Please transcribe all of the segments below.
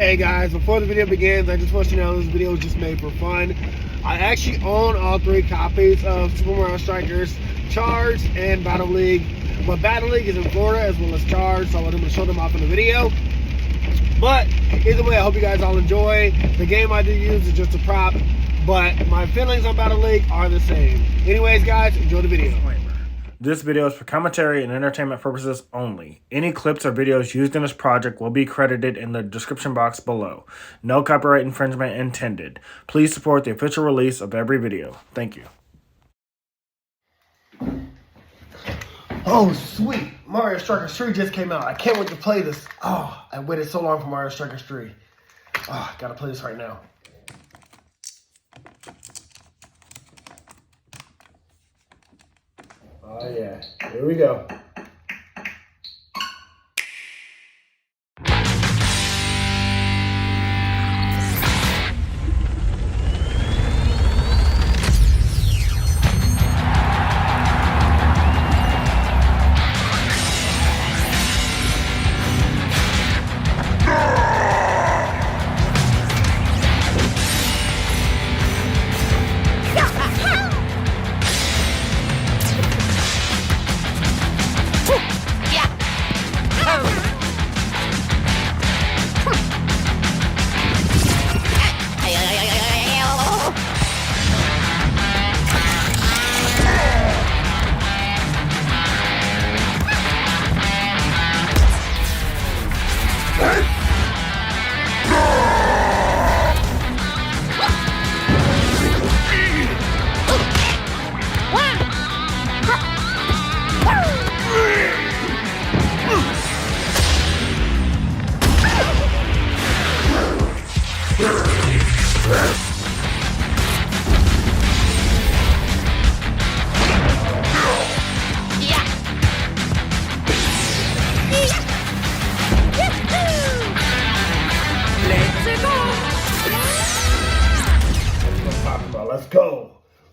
Hey guys, before the video begins, I just want you to know this video was just made for fun. I actually own all 3 copies of Super Mario Strikers, Charged and Battle League. But Battle League is in Florida as well as Charged, so I'm going to show them off in the video. But either way, I hope you guys all enjoy. The game I do use is just a prop, but my feelings on Battle League are the same. Anyways guys, enjoy the video. This video is for commentary and entertainment purposes only. Any clips or videos used in this project will be credited in the description box below. No copyright infringement intended. Please support the official release of every video. Thank you. Oh sweet, Mario Strikers 3 just came out. I can't wait to play this. Oh, I waited so long for Mario Strikers 3. Oh, gotta play this right now. Oh yeah, here we go.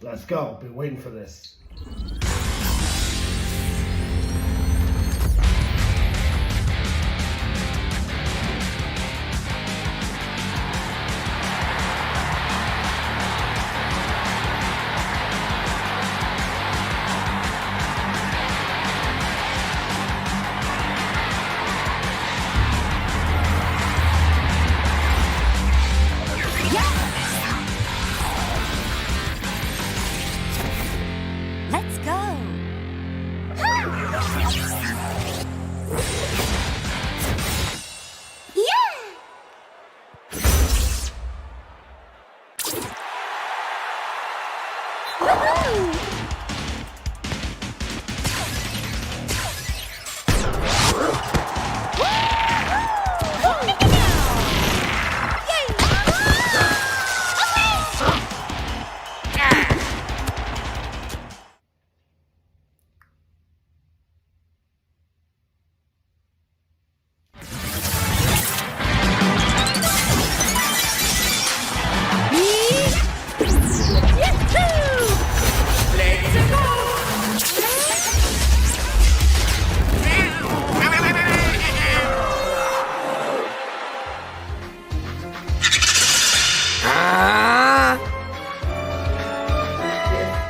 Let's go. Been waiting for this.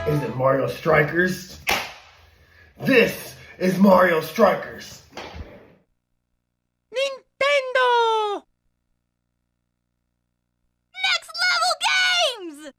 Is it Mario Strikers? This is Mario Strikers. Nintendo! Next level games!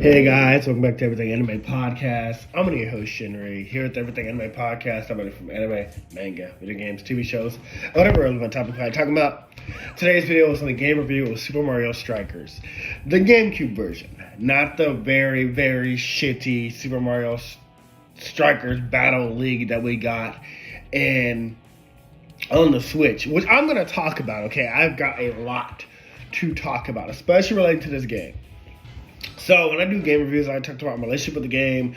Hey guys, welcome back to Everything Anime Podcast. I'm one of your host, Shinry. Here at the Everything Anime Podcast, I'm ready from anime, manga, video games, TV shows, whatever relevant topic I'm talking about. Today's video is on the game review of Super Mario Strikers. The Gamecube version, not the very, very shitty Super Mario Strikers Battle League that we got on the Switch, which I'm going to talk about, okay? I've got a lot to talk about, especially related to this game. So when I do game reviews, I talk about my relationship with the game,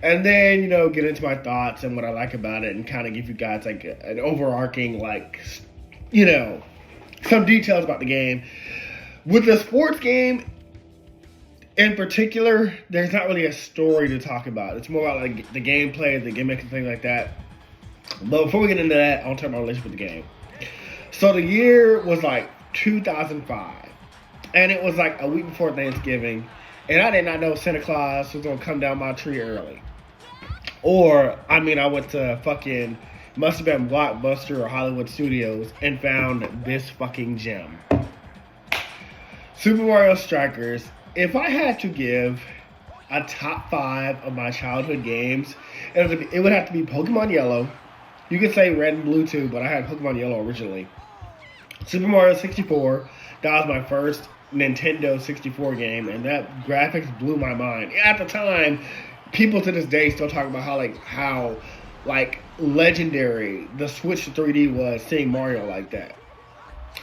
and then, you know, get into my thoughts and what I like about it, and kind of give you guys like an overarching, like, you know, some details about the game. With the sports game in particular, there's not really a story to talk about. It's more about like the gameplay, the gimmick, and things like that. But before we get into that, I'll talk about my relationship with the game. So the year was like 2005, and it was like a week before Thanksgiving. And I did not know Santa Claus was going to come down my tree early. Or, I mean, I went to fucking, must have been Blockbuster or Hollywood Studios and found this fucking gem. Super Mario Strikers. If I had to give a top 5 of my childhood games, it would have to be Pokemon Yellow. You could say Red and Blue too, but I had Pokemon Yellow originally. Super Mario 64. That was my first Nintendo 64 game, and that graphics blew my mind. At the time, people to this day still talk about how legendary the Switch to 3D was, seeing Mario like that.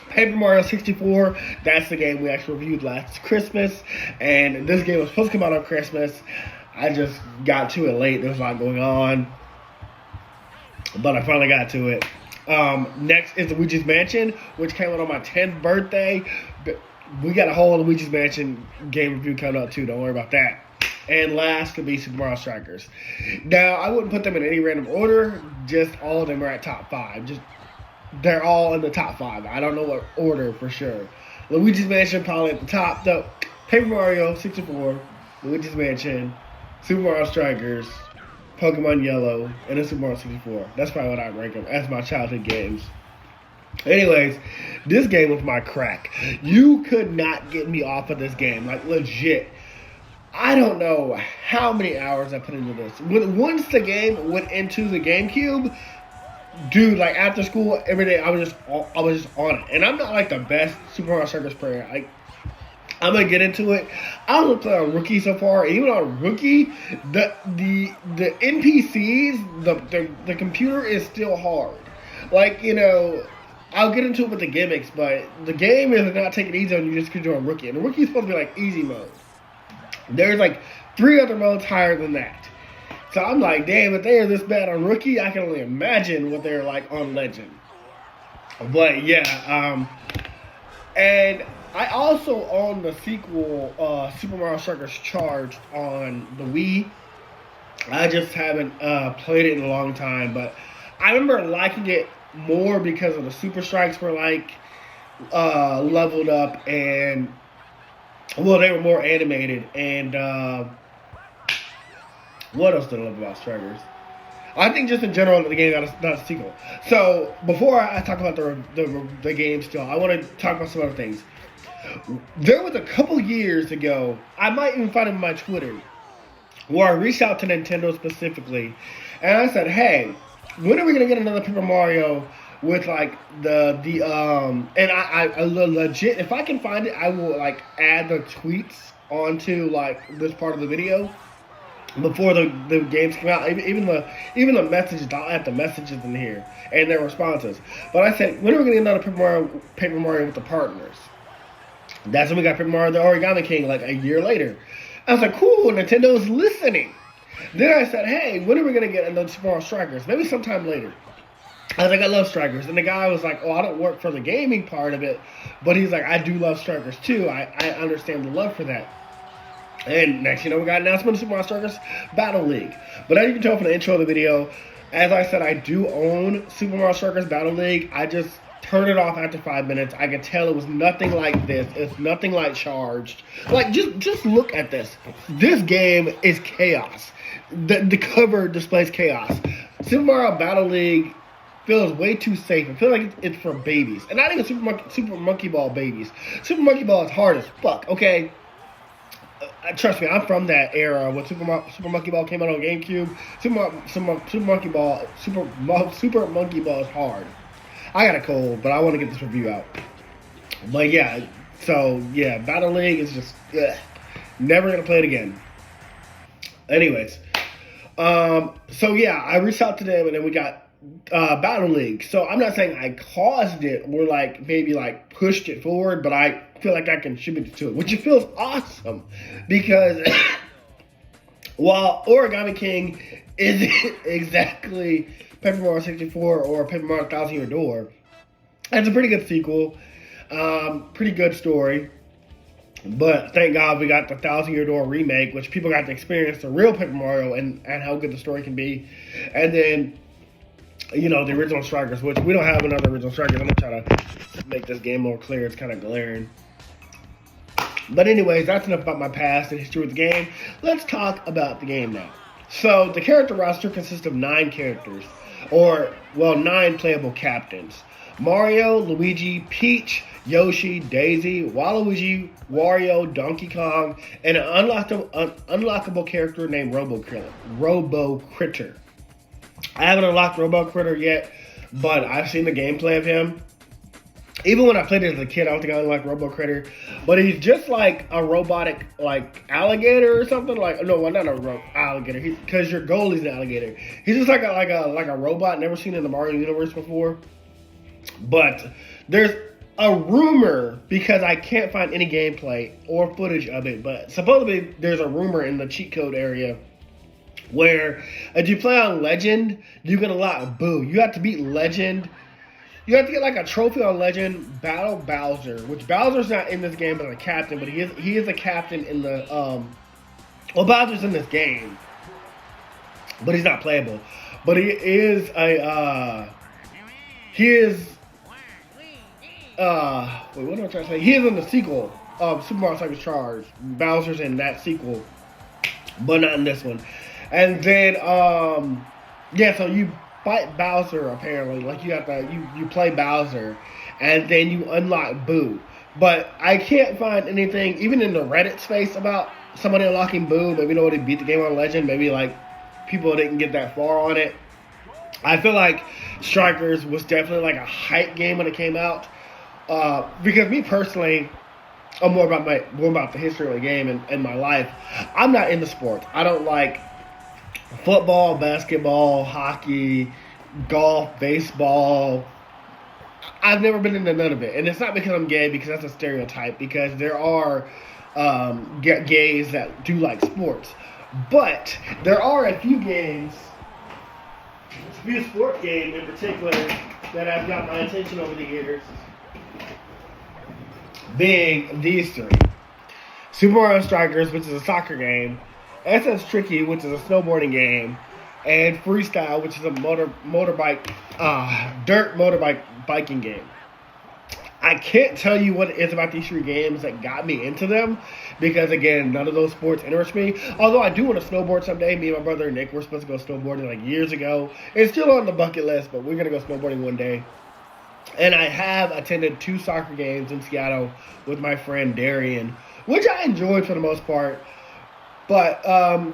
Paper Mario 64, that's the game we actually reviewed last Christmas, and this game was supposed to come out on Christmas. I just got to it late. There was a lot going on, but I finally got to it. Next is Luigi's Mansion, which came out on my 10th birthday. We got a whole Luigi's Mansion game review coming up too. Don't worry about that. And last could be Super Mario Strikers. Now, I wouldn't put them in any random order. Just all of them are at top 5. They're all in the top 5. I don't know what order for sure. Luigi's Mansion probably at the top though. Paper Mario 64, Luigi's Mansion, Super Mario Strikers, Pokemon Yellow, and then Super Mario 64. That's probably what I rank them as my childhood games. Anyways, this game was my crack. You could not get me off of this game. Like, legit. I don't know how many hours I put into this. Once the game went into the Gamecube, dude, like, after school, every day, I was just on it. And I'm not, like, the best Super Mario Strikers player. Like, I'm gonna get into it. I don't play on Rookie so far. Even on Rookie, the NPCs, the computer is still hard. Like, you know, I'll get into it with the gimmicks, but the game is not taking it easy on you just because you're on Rookie. And the Rookie is supposed to be like easy mode. There's like 3 other modes higher than that. So I'm like, damn, if they are this bad on Rookie, I can only imagine what they're like on Legend. But yeah, and I also own the sequel, Super Mario Strikers Charged, on the Wii. I just haven't played it in a long time, but I remember liking it more because of the Super Strikes were like leveled up, and well, they were more animated. And what else did I love about Strikers? I think just in general, the game got a sequel. So before I talk about the game still, I want to talk about some other things. There was a couple years ago, I might even find it on my Twitter, where I reached out to Nintendo specifically, and I said, hey, when are we gonna get another Paper Mario with like and I legit, if I can find it, I will like add the tweets onto like this part of the video before the games come out. Even the messages, I'll add the messages in here and their responses. But I said, when are we gonna get another Paper Mario with the partners? That's when we got Paper Mario the Origami King like a year later. I was like, cool, Nintendo's listening. Then I said, hey, when are we going to get another Super Mario Strikers? Maybe sometime later. I was like, I love Strikers. And the guy was like, oh, I don't work for the gaming part of it. But he's like, I do love Strikers too. I understand the love for that. And next, you know, we got an announcement of Super Mario Strikers Battle League. But as you can tell from the intro of the video, as I said, I do own Super Mario Strikers Battle League. I just turned it off after 5 minutes. I could tell it was nothing like this. It's nothing like Charged. Like, just look at this. This game is chaos. The cover displays chaos. Super Mario Battle League feels way too safe. I feel like it's for babies. And not even Super Monkey Ball babies. Super Monkey Ball is hard as fuck, okay? trust me, I'm from that era when Super Monkey Ball came out on GameCube. Super Monkey Ball is hard. I got a cold, but I want to get this review out. But yeah, so yeah, Battle League is just never gonna play it again. Anyways, so yeah, I reached out to them and then we got Battle League. So I'm not saying I caused it or like maybe like pushed it forward, but I feel like I contributed to it, which feels awesome because while Origami King isn't exactly Paper Mario 64 or Paper Mario 1000 Year Door, it's a pretty good sequel, pretty good story. But thank God we got the 1000 Year Door remake, which people got to experience the real Paper Mario and how good the story can be. And then, you know, the original Strikers, which we don't have another original Strikers. I'm going to try to make this game more clear. It's kind of glaring. But anyways, that's enough about my past and history with the game. Let's talk about the game now. So the character roster consists of 9 characters, or, well, 9 playable captains. Mario, Luigi, Peach, Yoshi, Daisy, Waluigi, Wario, Donkey Kong, and an unlockable character named Robo-Kritter. I haven't unlocked Robo-Kritter yet, but I've seen the gameplay of him. Even when I played it as a kid, I don't think I unlocked Robo-Kritter. But he's just like a robotic, like, alligator or something. Like, no, well, not a alligator, because your goalie's an alligator. He's just like a robot never seen in the Mario universe before. But there's a rumor, because I can't find any gameplay or footage of it, but supposedly there's a rumor in the cheat code area where if you play on Legend, you can unlock Boo. You have to beat Legend. You have to get like a trophy on Legend, Battle Bowser, which Bowser's not in this game as a captain, but he is a captain in the well, Bowser's in this game, but he's not playable. But he is a wait, what am I trying to say? He is in the sequel of Super Mario Strikers Charge. Bowser's in that sequel, but not in this one. And then yeah, so you fight Bowser apparently. Like you have to you play Bowser, and then you unlock Boo. But I can't find anything, even in the Reddit space, about somebody unlocking Boo. Maybe nobody beat the game on Legend. Maybe like people didn't get that far on it. I feel like Strikers was definitely like a hype game when it came out. Because me personally, I'm more about the history of the game and my life. I'm not into sports. I don't like football, basketball, hockey, golf, baseball. I've never been into none of it. And it's not because I'm gay, because that's a stereotype, because there are gays that do like sports. But there are a few sport games in particular that have got my attention over the years, being these 3. Super Mario Strikers, which is a soccer game, SS Tricky, which is a snowboarding game, and Freestyle, which is a dirt motorbike biking game. I can't tell you what it is about these 3 games that got me into them, because again, none of those sports interest me. Although I do want to snowboard someday. Me and my brother Nick were supposed to go snowboarding like years ago. It's still on the bucket list, but we're gonna go snowboarding one day. And I have attended 2 soccer games in Seattle with my friend Darian, which I enjoyed for the most part. But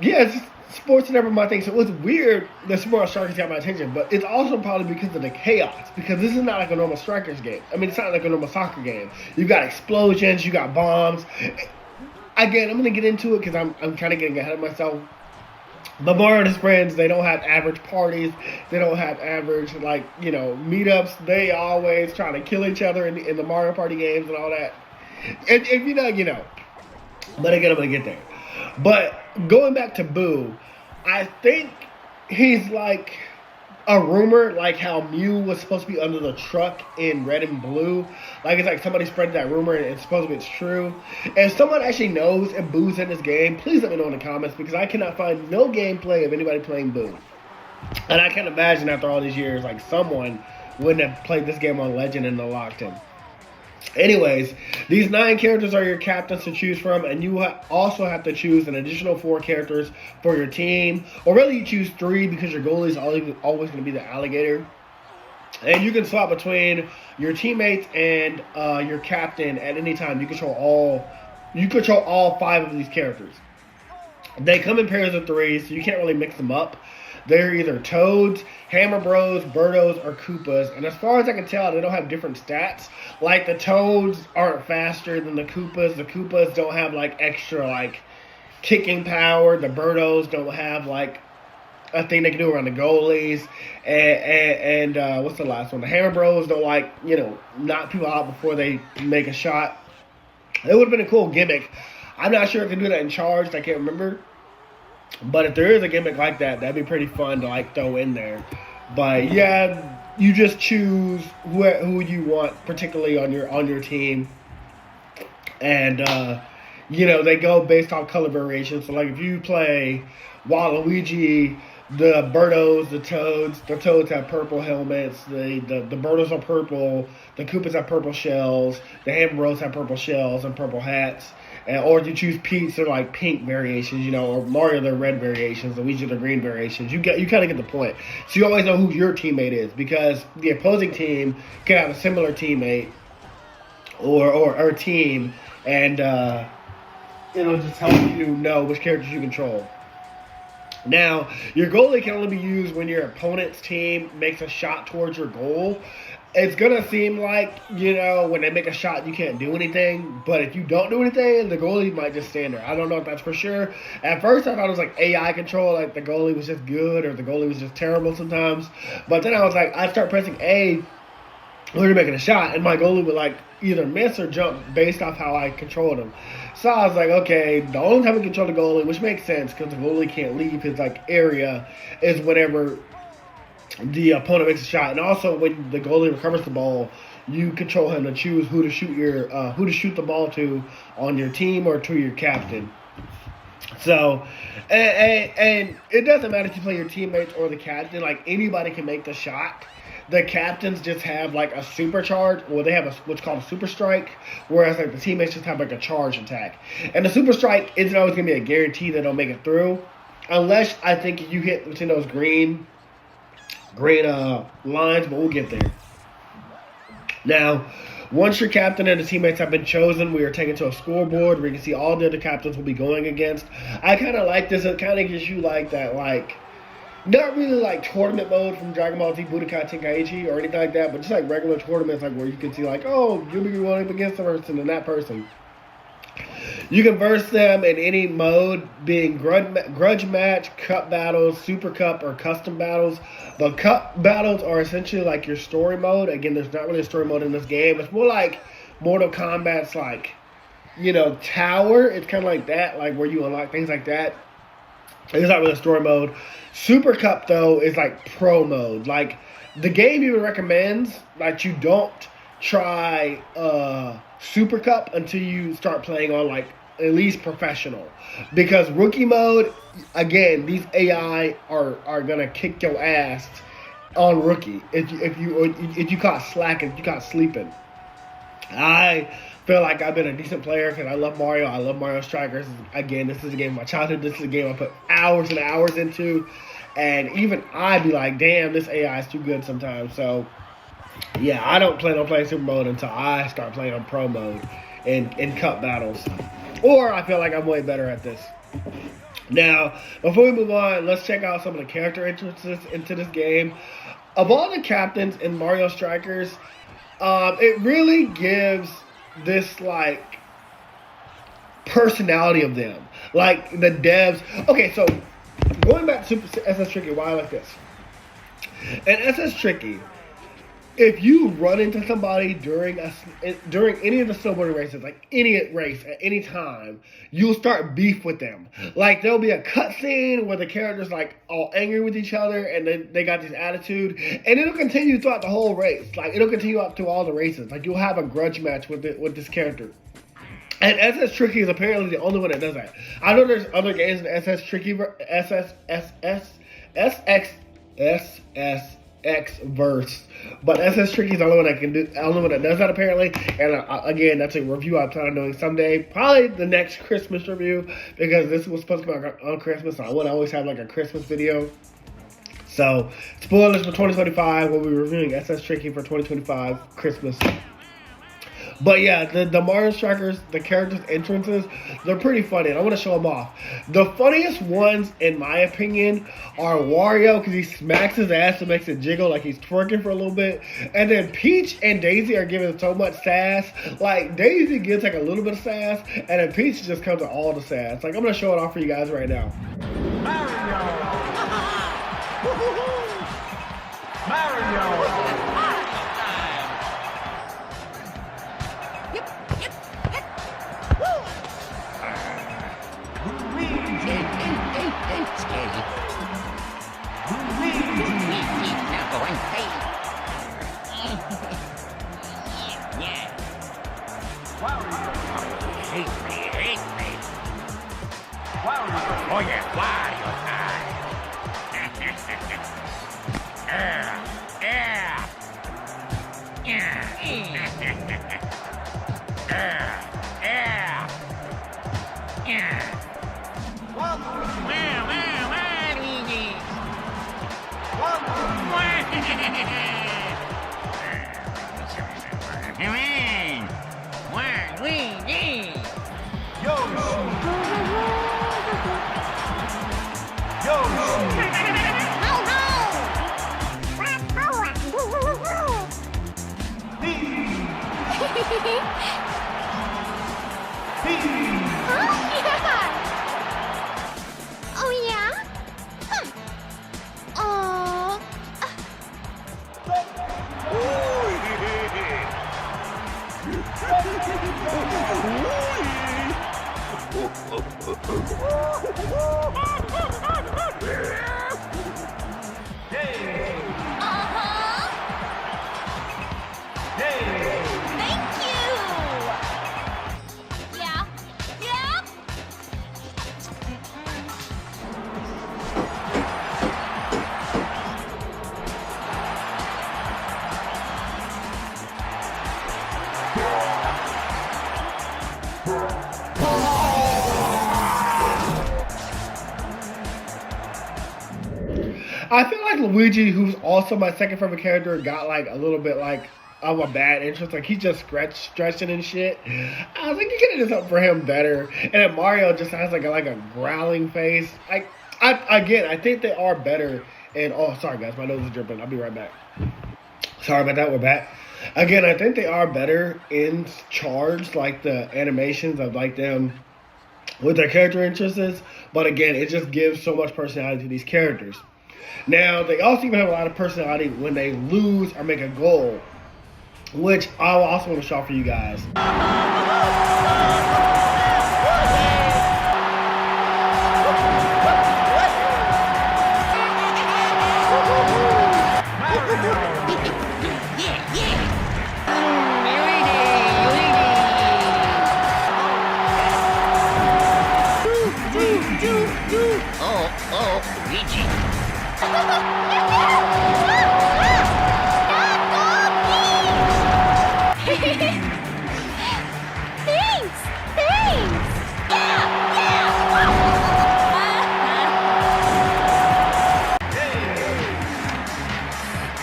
yeah, sports are never my thing. So it was weird that Super Mario Strikers got my attention, but it's also probably because of the chaos. Because this is not like a normal Strikers game. I mean, it's not like a normal soccer game. You've got explosions, you got bombs. Again, I'm gonna get into it because I'm kind of getting ahead of myself. But Mario and his friends, they don't have average parties. They don't have average, like, you know, meetups. They always try to kill each other in the Mario Party games and all that. And if you know, you know. But again, I'm going to get there. But going back to Boo, I think he's like a rumor, like how Mew was supposed to be under the truck in Red and Blue. Like, it's like somebody spread that rumor and it's supposed to be it's true. And if someone actually knows if Boo's in this game, please let me know in the comments, because I cannot find no gameplay of anybody playing Boo. And I can't imagine after all these years, like, someone wouldn't have played this game on Legend and unlocked him. Anyways, these 9 characters are your captains to choose from, and you also have to choose an additional 4 characters for your team. Or really, you choose 3 because your goalie is always going to be the alligator. And you can swap between your teammates and your captain at any time. You control all You control all 5 of these characters. They come in pairs of 3, so you can't really mix them up. They're either Toads, Hammer Bros, Birdos, or Koopas. And as far as I can tell, they don't have different stats. Like, the Toads aren't faster than the Koopas. The Koopas don't have, like, extra, like, kicking power. The Birdos don't have, like, a thing they can do around the goalies. And what's the last one? The Hammer Bros don't, like, knock people out before they make a shot. It would have been a cool gimmick. I'm not sure if they do that in Charged. I can't remember. But if there is a gimmick like that, that'd be pretty fun to like throw in there. But yeah, you just choose who you want, particularly on your team, and they go based on color variation. So like if you play Waluigi, the Birdos, the Toads have purple helmets. The Birdos are purple. The Koopas have purple shells. The Hammer Bros have purple shells and purple hats. Or if you choose Peach, they're like pink variations, or Mario, they're red variations, Luigi, they're green variations. You kind of get the point. So you always know who your teammate is, because the opposing team can have a similar teammate or team, and it'll just help you know which characters you control. Now, your goalie can only be used when your opponent's team makes a shot towards your goal. It's going to seem like, when they make a shot, you can't do anything. But if you don't do anything, the goalie might just stand there. I don't know if that's for sure. At first, I thought it was like AI control, like the goalie was just good or the goalie was just terrible sometimes. But then I was like, I'd start pressing A when you're making a shot, and my goalie would like either miss or jump based off how I controlled him. So I was like, okay, the only time we control the goalie, which makes sense because the goalie can't leave his like area, is whenever the opponent makes a shot. And also when the goalie recovers the ball, you control him to choose who to shoot the ball to on your team or to your captain. So, and it doesn't matter if you play your teammates or the captain. Like, anybody can make the shot. The captains just have like a supercharge, or they have what's called a super strike, whereas like the teammates just have like a charge attack. And the super strike isn't always going to be a guarantee that they'll make it through, unless I think you hit between those green lines, but we'll get there. Now, once your captain and the teammates have been chosen, we are taken to a scoreboard where you can see all the other captains we'll be going against. I kind of like this. It kind of gives you like that, like, not really like tournament mode from Dragon Ball Z Budokai Tenkaichi or anything like that, but just like regular tournaments, like where you can see like, oh, you'll be going up against the person and that person. You can verse them in any mode, being grudge match, cup battles, super cup, or custom battles. The cup battles are essentially like your story mode. Again, there's not really a story mode in this game. It's more like Mortal Kombat's like, tower. It's kind of like that, like where you unlock things like that. It's not really a story mode. Super Cup, though, is like pro mode. Like, the game even recommends that you don't try Super Cup until you start playing on like at least professional, because rookie mode, again, these AI are gonna kick your ass on rookie if you caught slacking, if you caught sleeping. I feel like I've been a decent player because I love Mario. I love Mario Strikers. Again, this is a game of my childhood. This is a game I put hours and hours into, and even I'd be like, damn, this AI is too good sometimes. So yeah, I don't plan on playing Super Mode until I start playing on Pro Mode in cup battles. Or I feel like I'm way better at this. Now, before we move on, let's check out some of the character entrances into this game. Of all the captains in Mario Strikers, it really gives this, like, personality of them. Like, the devs. Okay, so, going back to SS Tricky, why I like this. In SS Tricky, if you run into somebody during any of the snowboarding races, like any race at any time, you'll start beef with them. Like, there'll be a cutscene where the characters like all angry with each other, and then they got this attitude, and it'll continue throughout the whole race. Like, it'll continue up to all the races. Like, you'll have a grudge match with this character. And SS Tricky is apparently the only one that does that. I know there's other games in SS Tricky, SSX verse, but SS Tricky is the only one that does that apparently. And again, that's a review I plan on doing someday, probably the next Christmas review, because this was supposed to come out on Christmas. So I want to always have like a Christmas video. So spoilers for 2025. We'll be reviewing SS Tricky for 2025 Christmas. But yeah, the Mario Strikers, the characters' entrances, they're pretty funny. And I want to show them off. The funniest ones, in my opinion, are Wario, because he smacks his ass and makes it jiggle like he's twerking for a little bit. And then Peach and Daisy are giving so much sass. Like, Daisy gives like a little bit of sass, and then Peach just comes with all the sass. Like, I'm going to show it off for you guys right now. Mario! Mario! Oh yeah, Wario time! Oh yeah? Oh. Thank you. Yeah. Yeah. I feel like Luigi, who's also my second favorite character, got like a little bit like of a bad interest. Like he's just stretching and shit. I was like, you could have done something for him better. And then Mario just has like a growling face. I think they are better. And oh, sorry guys, my nose is dripping. I'll be right back. Sorry about that. We're back. Again, I think they are better in charge, like the animations of like them with their character interests. But again, it just gives so much personality to these characters. Now, they also even have a lot of personality when they lose or make a goal, which I also want to show for you guys. Thanks!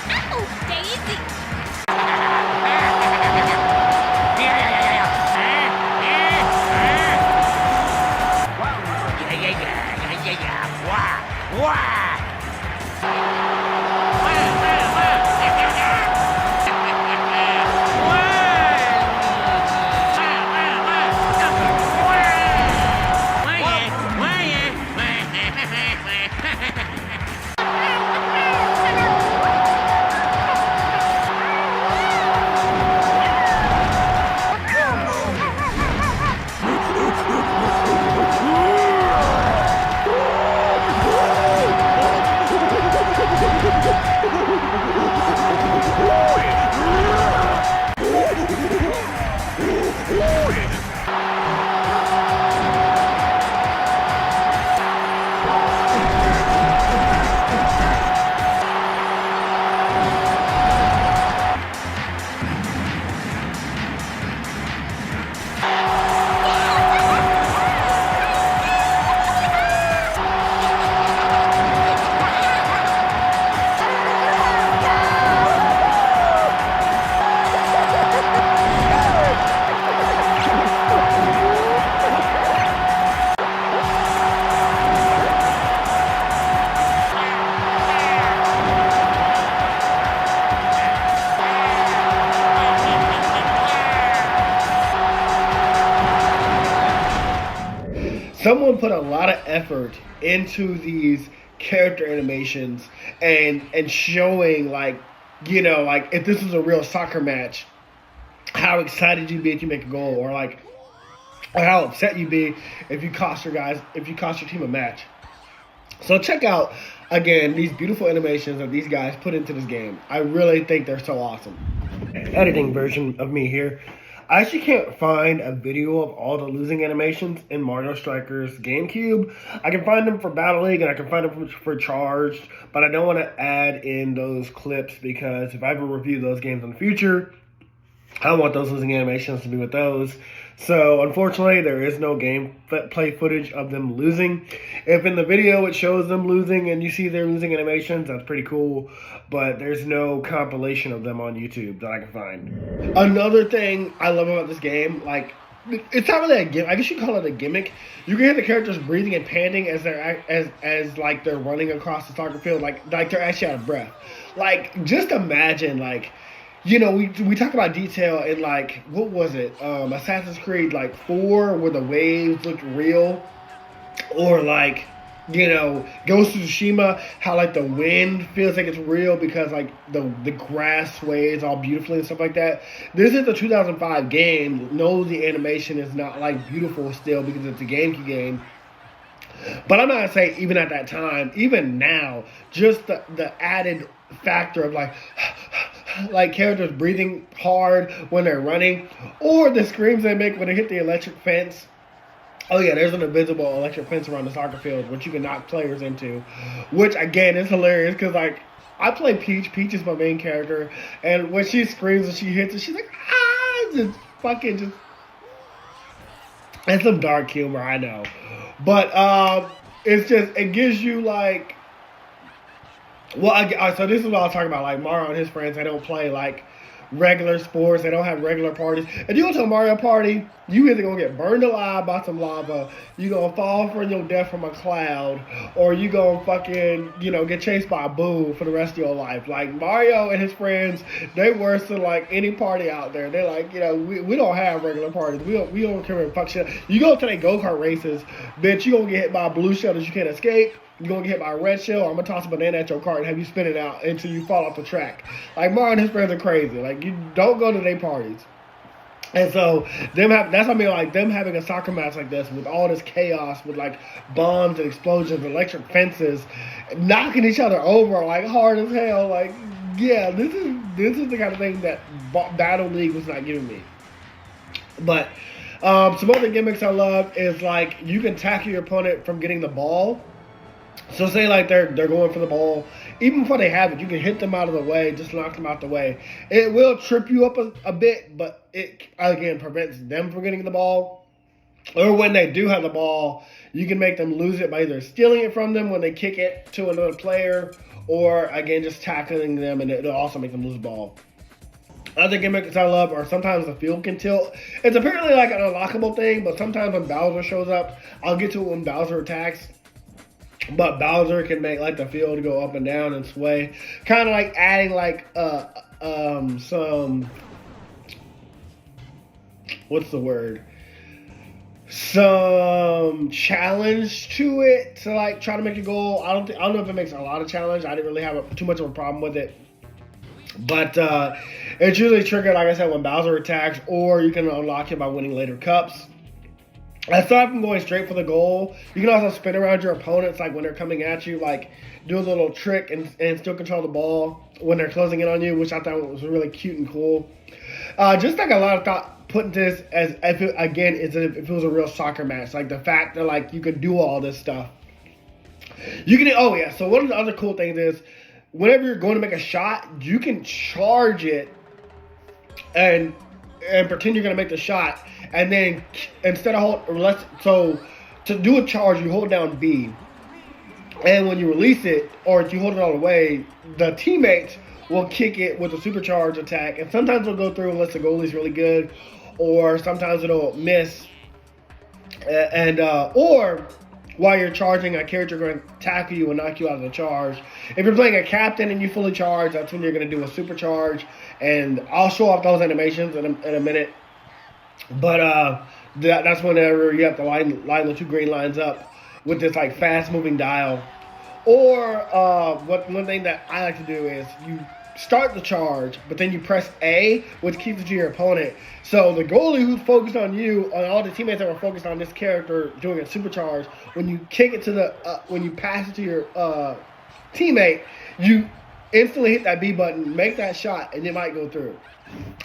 Ow, Daisy! put a lot of effort into these character animations and showing, like, you know, like if this was a real soccer match, how excited you'd be if you make a goal, or like, or how upset you'd be if you cost your team a match. So check out, again, these beautiful animations that these guys put into this game. I really think they're so awesome. Editing version of me here. I actually can't find a video of all the losing animations in Mario Strikers Gamecube. I can find them for Battle League and I can find them for Charged, but I don't want to add in those clips because if I ever review those games in the future, I don't want those losing animations to be with those. So, unfortunately, there is no gameplay footage of them losing. If in the video it shows them losing and you see their losing animations, that's pretty cool. But there's no compilation of them on YouTube that I can find. Another thing I love about this game, like, it's not really a gimmick. I guess you call it a gimmick. You can hear the characters breathing and panting as they're running across the soccer field, like they're actually out of breath. Like, just imagine, like, you know, we talk about detail in, like, what was it? Assassin's Creed, like, 4, where the waves looked real. Or, like, you know, Ghost of Tsushima, how, like, the wind feels like it's real because, like, the grass sways all beautifully and stuff like that. This is a 2005 game. No, the animation is not, like, beautiful still because it's a GameCube game. But I'm not going to say even at that time, even now, just the added factor of, like characters breathing hard when they're running, or the screams they make when they hit the electric fence. Oh yeah, there's an invisible electric fence around the soccer field which you can knock players into, which again is hilarious because, like, I play Peach. Peach is my main character, and when she screams and she hits it, she's like, ah, just fucking just. It's some dark humor, I know, but it's just, it gives you, like. Well, so this is what I was talking about. Like, Mario and his friends, they don't play, like, regular sports. They don't have regular parties. If you go to a Mario party, you either going to get burned alive by some lava, you going to fall from your death from a cloud, or you going to fucking, you know, get chased by a boo for the rest of your life. Like, Mario and his friends, they worse than, like, any party out there. They're like, you know, we don't have regular parties. We don't care about fuck shit. You go to the go-kart races, bitch, you going to get hit by a blue shell that you can't escape. You're going to get hit by a red shell, or I'm going to toss a banana at your cart and have you spin it out until you fall off the track. Like, Mario and his friends are crazy. Like, you don't go to their parties. And so, that's what I mean, like, them having a soccer match like this with all this chaos, with, like, bombs and explosions, electric fences, knocking each other over, like, hard as hell. Like, yeah, this is the kind of thing that Battle League was not giving me. But some other gimmicks I love is, like, you can tackle your opponent from getting the ball. So say, like, they're going for the ball, even before they have it, you can hit them out of the way, just knock them out the way. It will trip you up a bit, but it, again, prevents them from getting the ball. Or when they do have the ball, you can make them lose it by either stealing it from them when they kick it to another player, or, again, just tackling them, and it'll also make them lose the ball. Other gimmicks I love are sometimes the field can tilt. It's apparently like an unlockable thing, but sometimes when Bowser shows up, I'll get to it when Bowser attacks. But Bowser can make, like, the field go up and down and sway. Kind of like adding, like, some, what's the word? Some challenge to it to, like, try to make a goal. I don't know if it makes a lot of challenge. I didn't really have too much of a problem with it. But it's usually triggered, like I said, when Bowser attacks, or you can unlock it by winning later cups. Aside from going straight for the goal, you can also spin around your opponents, like when they're coming at you, like do a little trick and still control the ball when they're closing in on you, which I thought was really cute and cool. Just like a lot of thought put into this as if it was a real soccer match. Like the fact that, like, you could do all this stuff. You can, oh yeah, so one of the other cool things is whenever you're going to make a shot, you can charge it and pretend you're going to make the shot. And then instead of to do a charge, you hold down B. And when you release it, or if you hold it all the way, the teammates will kick it with a supercharge attack. And sometimes it'll go through unless the goalie's really good, or sometimes it'll miss. Or while you're charging, a character going to tackle you and knock you out of the charge. If you're playing a captain and you fully charge, that's when you're going to do a supercharge. And I'll show off those animations in a minute. But that's whenever you have to line the two green lines up with this like fast moving dial. Or one thing that I like to do is you start the charge, but then you press A, which keeps it to your opponent. So the goalie who's focused on you, on all the teammates that were focused on this character doing a supercharge, when you kick it to the, when you pass it to your teammate, you instantly hit that B button, make that shot, and it might go through.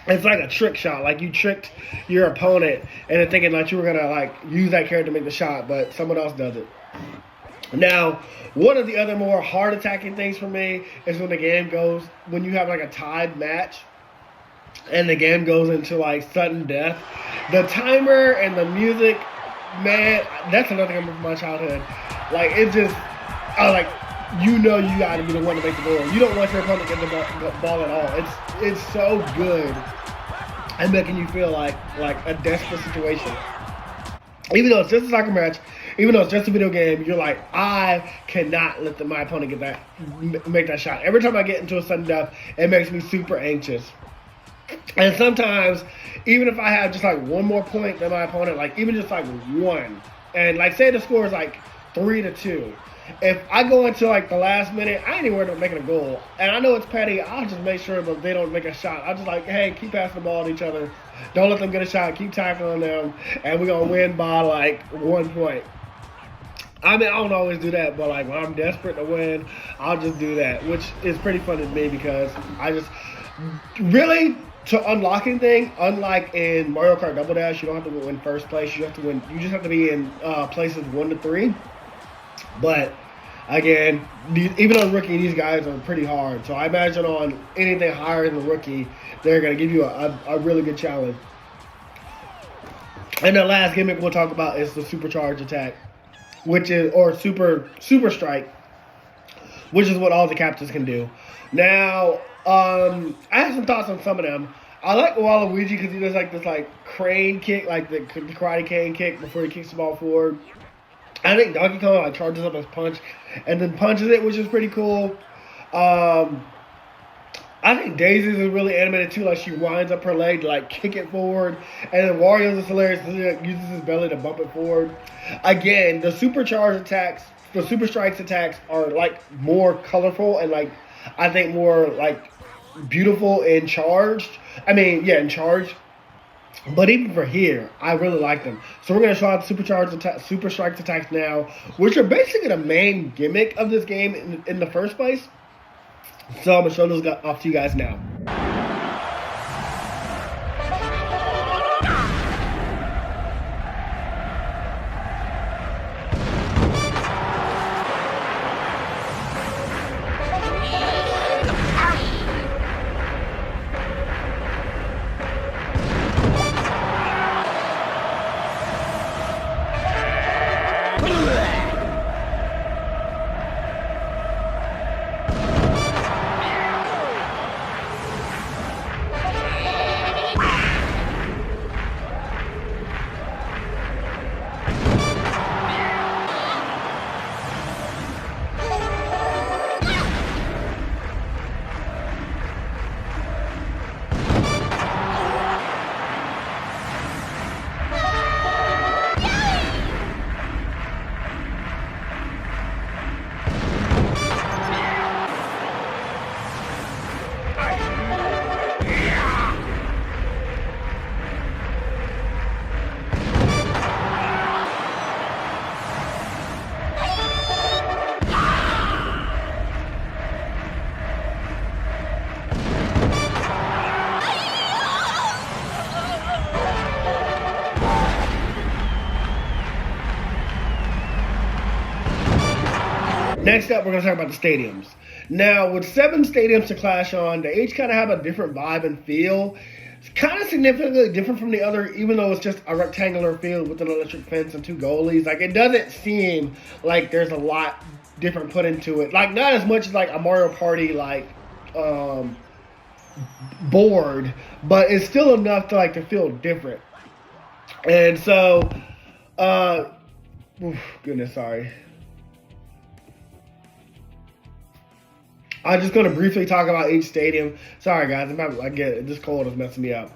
It's like a trick shot, like you tricked your opponent into thinking that you were gonna like use that character to make the shot, but someone else does it. Now, one of the other more hard attacking things for me is when the game goes, when you have like a tied match and the game goes into like sudden death. The timer and the music, man, that's another thing from my childhood. Like, it just, you know you got to be the one to make the goal. You don't want your opponent to get the ball at all. It's so good at making you feel like a desperate situation. Even though it's just a soccer match, even though it's just a video game, you're like, I cannot let my opponent make that shot. Every time I get into a sudden death, it makes me super anxious. And sometimes, even if I have just like one more point than my opponent, like even just like one, and like say the score is like 3-2. If I go into like the last minute, I ain't even worried about making a goal. And I know it's petty, I'll just make sure that they don't make a shot. I'll just like, hey, keep passing the ball to each other. Don't let them get a shot. Keep tackling them. And we're going to win by like 1 point. I mean, I don't always do that, but like when I'm desperate to win, I'll just do that, which is pretty fun to me because I just really, to unlocking thing, unlike in Mario Kart Double Dash, you don't have to win first place. You have to win. You just have to be in places 1-3. But again, even on rookie, these guys are pretty hard. So I imagine on anything higher than the rookie, they're going to give you a really good challenge. And the last gimmick we'll talk about is the supercharge attack, which is, or super strike, which is what all the captains can do. Now, I have some thoughts on some of them. I like Waluigi because he does like this like crane kick, like the karate cane kick before he kicks the ball forward. I think Donkey Kong like charges up his punch and then punches it, which is pretty cool. I think Daisy's is really animated too. Like she winds up her leg to like kick it forward, and then Wario's is hilarious. He like, uses his belly to bump it forward. Again, the supercharged attacks, the super strikes attacks are like more colorful and like I think more like beautiful and charged. I mean, yeah, and charged. But even for here, I really like them. So we're going to show out supercharged super strikes attacks now, which are basically the main gimmick of this game in the first place. So I'm going to show those off to you guys now. Next up, we're going to talk about the stadiums. Now, with 7 stadiums to clash on, they each kind of have a different vibe and feel. It's kind of significantly different from the other, even though it's just a rectangular field with an electric fence and 2 goalies. Like, it doesn't seem like there's a lot different put into it. Like, not as much as, like, a Mario Party, like, board, but it's still enough to, like, to feel different. And so, goodness, sorry. I'm just going to briefly talk about each stadium. Sorry, guys. I get it. This cold is messing me up.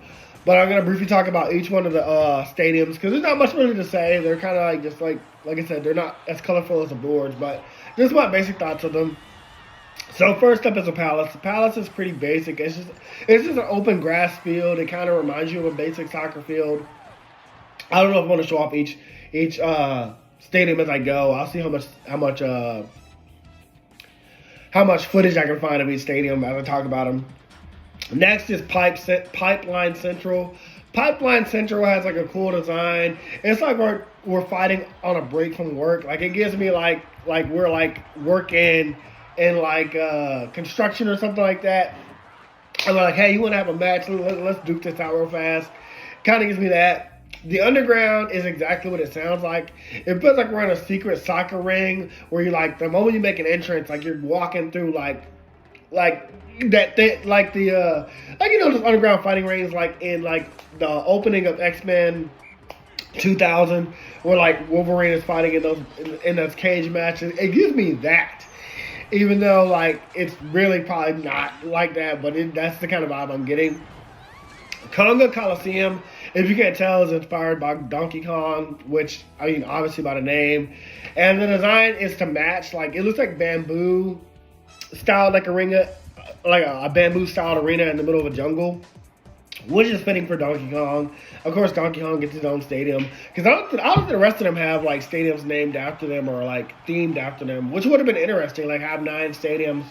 But I'm going to briefly talk about each one of the stadiums because there's not much really to say. They're kind of like just like like I said, they're not as colorful as the boards, but this is my basic thoughts of them. So first up is a palace. The palace is pretty basic. It's just an open grass field. It kind of reminds you of a basic soccer field. I don't know if I want to show off each stadium as I go. I'll see how much footage I can find of each stadium as I talk about them. Next is Pipeline Central. Pipeline Central has like a cool design. It's like we're fighting on a break from work. Like it gives me like we're like working in like construction or something like that. And we're like, hey, you want to have a match? Let's duke this out real fast. Kind of gives me that. The underground is exactly what it sounds like. It feels like we're in a secret soccer ring where you like the moment you make an entrance, like you're walking through like that thing, like the like you know those underground fighting rings like in like the opening of X-Men 2000 where like Wolverine is fighting in those cage matches. It gives me that. Even though like it's really probably not like that, but that's the kind of vibe I'm getting. Conga Coliseum, if you can't tell, is inspired by Donkey Kong, which, I mean, obviously by the name. And the design is to match, like, it looks like bamboo style, like a bamboo styled arena in the middle of a jungle, which is fitting for Donkey Kong. Of course, Donkey Kong gets his own stadium, because I don't think the rest of them have, like, stadiums named after them or, like, themed after them, which would have been interesting, like, have 9 stadiums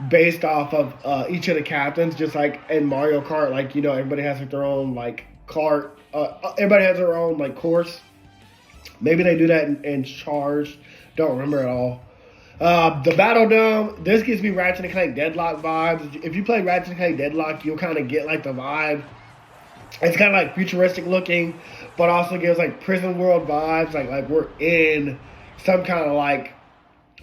based off of each of the captains, just like in Mario Kart, like, you know, everybody has like their own like kart, everybody has their own like course. Maybe they do that in Charge, don't remember at all. The Battle Dome, this gives me Ratchet and Clank Deadlock vibes. If you play Ratchet and Clank Deadlock, you'll kind of get like the vibe. It's kind of like futuristic looking, but also gives like prison world vibes, like we're in some kind of like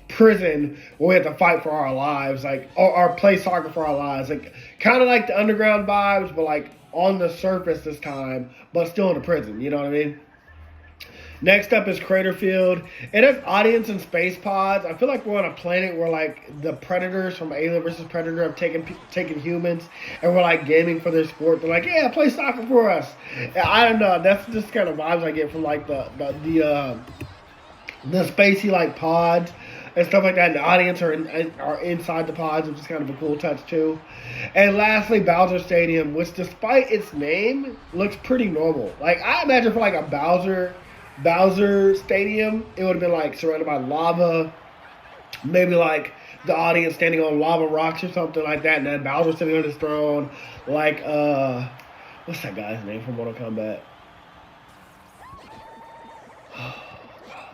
prison where we have to fight for our lives, like or play soccer for our lives, like kind of like the underground vibes, but like on the surface this time, but still in a prison. You know what I mean? Next up is Craterfield. It has audience and space pods. I feel like we're on a planet where like the predators from Alien vs. Predator have taken humans, and we're like gaming for their sport. They're like, yeah, play soccer for us. I don't know. That's just kind of vibes I get from like the spacey like pods and stuff like that. And the audience are inside the pods, which is kind of a cool touch too. And lastly, Bowser Stadium, which despite its name looks pretty normal. Like I imagine for like a Bowser Stadium, it would have been like surrounded by lava, maybe like the audience standing on lava rocks or something like that, and then Bowser sitting on his throne, like what's that guy's name from Mortal Kombat?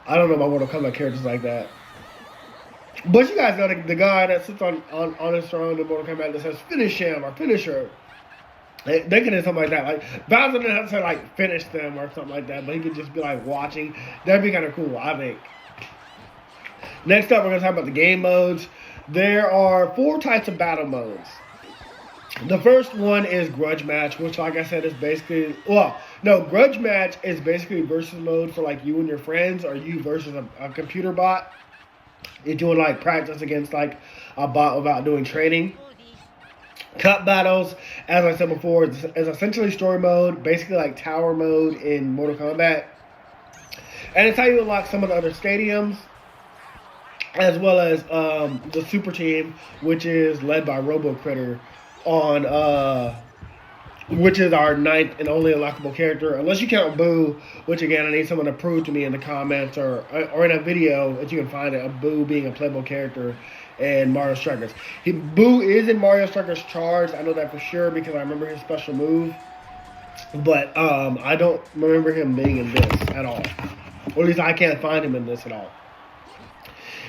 I don't know my Mortal Kombat characters like that. But you guys know the guy that sits on his throne in Mortal Kombat that says finish him or finish her. They could do something like that. Like Bowser doesn't have to like finish them or something like that, but he could just be like watching. That'd be kind of cool, I think. Next up, we're gonna talk about the game modes. There are 4 types of battle modes. The first one is Grudge Match, which, like I said, is basically Grudge Match is basically versus mode for like you and your friends, or you versus a computer bot. You're doing like practice against like a bot without doing training. Cup battles, as I said before, is essentially story mode, basically like tower mode in Mortal Kombat. And it's how you unlock some of the other stadiums, as well as the super team, which is led by Robo-Kritter which is our 9th and only unlockable character, unless you count Boo, which again I need someone to prove to me in the comments or in a video that you can find it, of Boo being a playable character in Mario Strikers. Boo is in Mario Strikers Charged, I know that for sure because I remember his special move, but I don't remember him being in this at all, or at least I can't find him in this at all.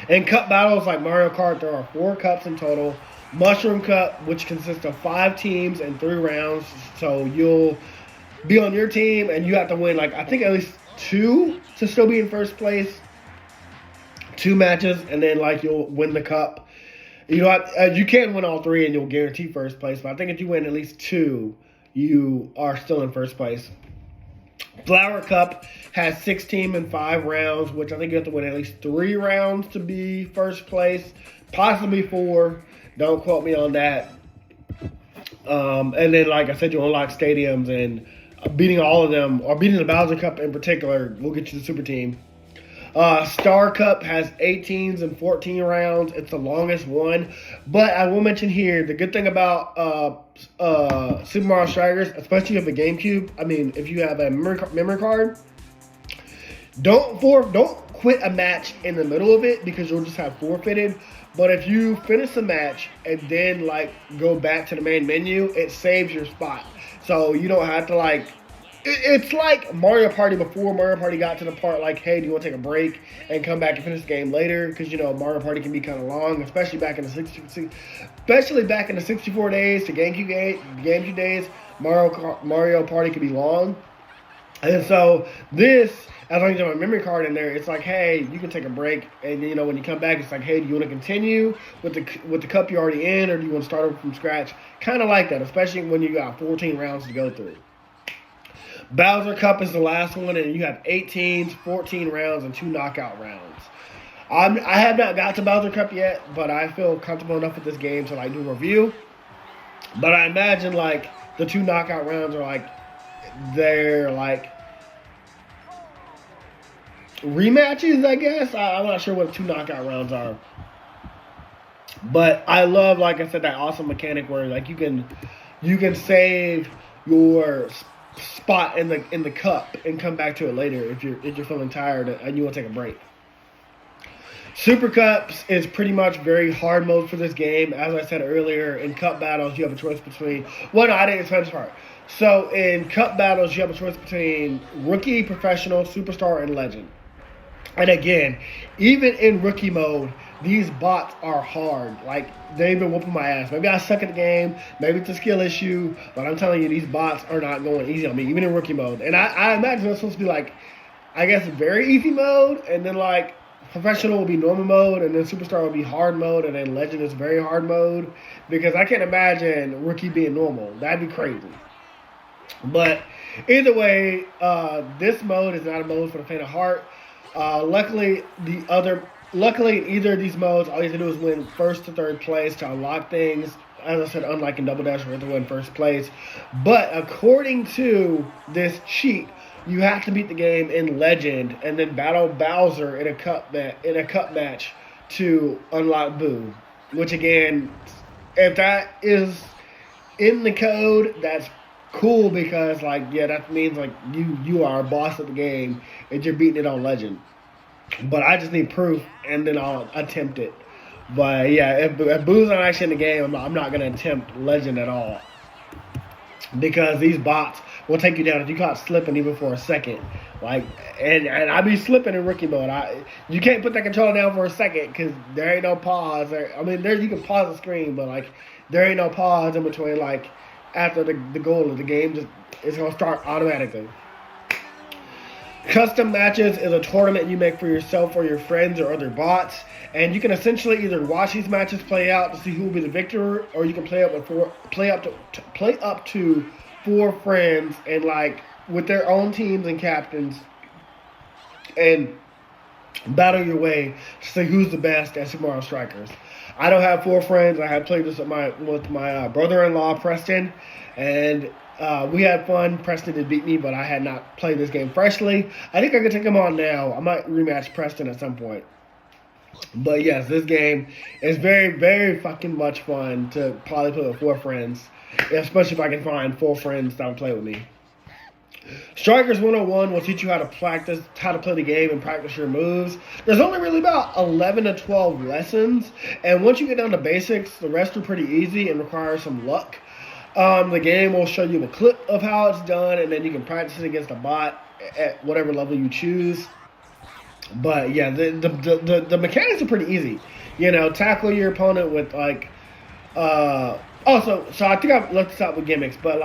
In cup battles like Mario Kart, there are 4 cups in total. Mushroom Cup, which consists of 5 teams and 3 rounds. So you'll be on your team and you have to win, like, I think at least 2 to still be in first place. 2 matches, and then like you'll win the cup. You know, you can win all 3 and you'll guarantee first place. But I think if you win at least 2, you are still in first place. Flower Cup has 6 teams and 5 rounds, which I think you have to win at least 3 rounds to be first place, possibly 4. Don't quote me on that. And then, like I said, you unlock stadiums, and beating all of them, or beating the Bowser Cup in particular, will get you the super team. Star Cup has 18s and 14 rounds. It's the longest one. But I will mention here, the good thing about Super Mario Strikers, especially if you have a GameCube, if you have a memory card, don't quit a match in the middle of it because you'll just have forfeited. But if you finish the match and then go back to the main menu, it saves your spot. So you don't have to it's like Mario Party before Mario Party got to the part hey, do you want to take a break and come back and finish the game later? Because Mario Party can be kind of long, especially back in the 64 days to GameCube days. Mario Party can be long, and so this, as long as you have a memory card in there, it's hey, you can take a break, and when you come back, it's hey, do you want to continue with the cup you're already in, or do you want to start over from scratch? Kind of like that, especially when you got 14 rounds to go through. Bowser Cup is the last one, and you have 18s, 14 rounds, and 2 knockout rounds. I have not got to Bowser Cup yet, but I feel comfortable enough with this game to do a review. But I imagine the 2 knockout rounds are they're rematches, I guess. I'm not sure what 2 knockout rounds are. But I love, like I said, that awesome mechanic where you can save your spot in the cup and come back to it later if you're feeling tired and you want to take a break. Super Cups is pretty much very hard mode for this game. As I said earlier, in cup battles you have a choice between I didn't explain this part. So in cup battles you have a choice between rookie, professional, superstar, and legend. And again, even in rookie mode, these bots are hard. They've been whooping my ass. Maybe I suck at the game. Maybe it's a skill issue. But I'm telling you, these bots are not going easy on me, even in rookie mode. And I imagine it's supposed to be I guess, very easy mode. And then professional will be normal mode. And then superstar will be hard mode. And then legend is very hard mode. Because I can't imagine rookie being normal. That'd be crazy. But either way, this mode is not a mode for the faint of heart. Luckily, in either of these modes, all you have to do is win first to third place to unlock things. As I said, unlike in Double Dash, you have to win first place. But according to this cheat, you have to beat the game in Legend and then battle Bowser in a cup match to unlock Boo. Which again, if that is in the code, that's cool because that means you are a boss of the game and you're beating it on Legend. But I just need proof and then I'll attempt it. But yeah, if Boo's not actually in the game, I'm not gonna attempt Legend at all. Because these bots will take you down if you caught slipping even for a second. And I be slipping in rookie mode. You can't put that controller down for a second because there ain't no pause. You can pause the screen, but there ain't no pause in between after the goal of the game. It's going to start automatically. Custom matches is a tournament you make for yourself or your friends or other bots. And you can essentially either watch these matches play out to see who will be the victor, or you can play up to 4 friends and with their own teams and captains and battle your way to see who's the best at Super Mario Strikers. I don't have 4 friends. I have played this with my brother-in-law, Preston, and we had fun. Preston did beat me, but I had not played this game freshly. I think I could take him on now. I might rematch Preston at some point. But yes, this game is very, very fucking much fun to probably play with 4 friends, especially if I can find 4 friends that will play with me. Strikers 101 will teach you how to play the game and practice your moves. There's only really about 11 to 12 lessons, and once you get down to basics, the rest are pretty easy and require some luck. The game will show you a clip of how it's done, and then you can practice it against a bot at whatever level you choose. But yeah, the mechanics are pretty easy. Tackle your opponent with so I think I've left this out with gimmicks, but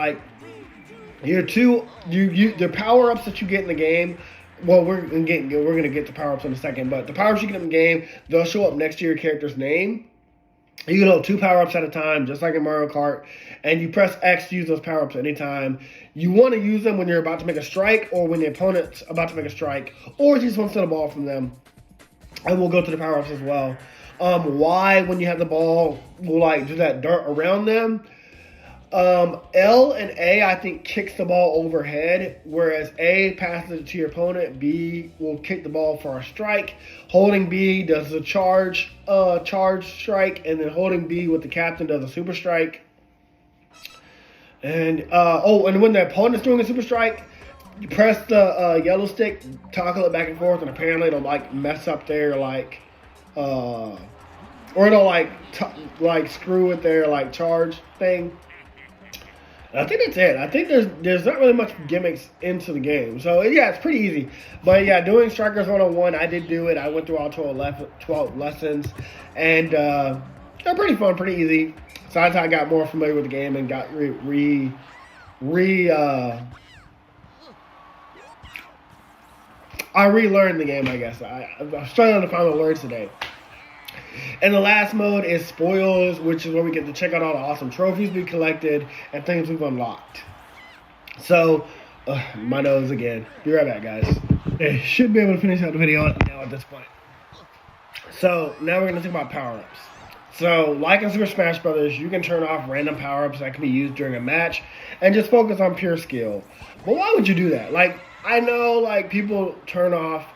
the power ups that you get in the game. Well, we're gonna get to power ups in a second, but the power ups you get in the game, they'll show up next to your character's name. You can hold 2 power-ups at a time, just like in Mario Kart, and you press X to use those power-ups anytime. You want to use them when you're about to make a strike, or when the opponent's about to make a strike, or if you just want to steal a ball from them. And we'll go to the power-ups as well. Why, when you have the ball, will do that dirt around them. L and A, I think, kicks the ball overhead, whereas A passes it to your opponent. B will kick the ball for a strike. Holding B does a charge strike, and then holding B with the captain does a super strike. And and when the opponent's doing a super strike, you press the yellow stick, toggle it back and forth, and apparently it'll like mess up their or it'll like screw with their like charge thing. I think that's it. I think there's not really much gimmicks into the game. So, yeah, it's pretty easy. But, yeah, doing Strikers 101, I did do it. I went through all 12 lessons. And they're pretty fun, pretty easy. So I got more familiar with the game and got I relearned the game, I guess. I'm struggling to find the words today. And the last mode is Spoils, which is where we get to check out all the awesome trophies we collected and things we've unlocked. So, my nose again. Be right back, guys. I should be able to finish out the video now at this point. So, now we're going to talk about power-ups. So, like in Super Smash Bros., you can turn off random power-ups that can be used during a match and just focus on pure skill. But why would you do that? Like, I know, like, people turn off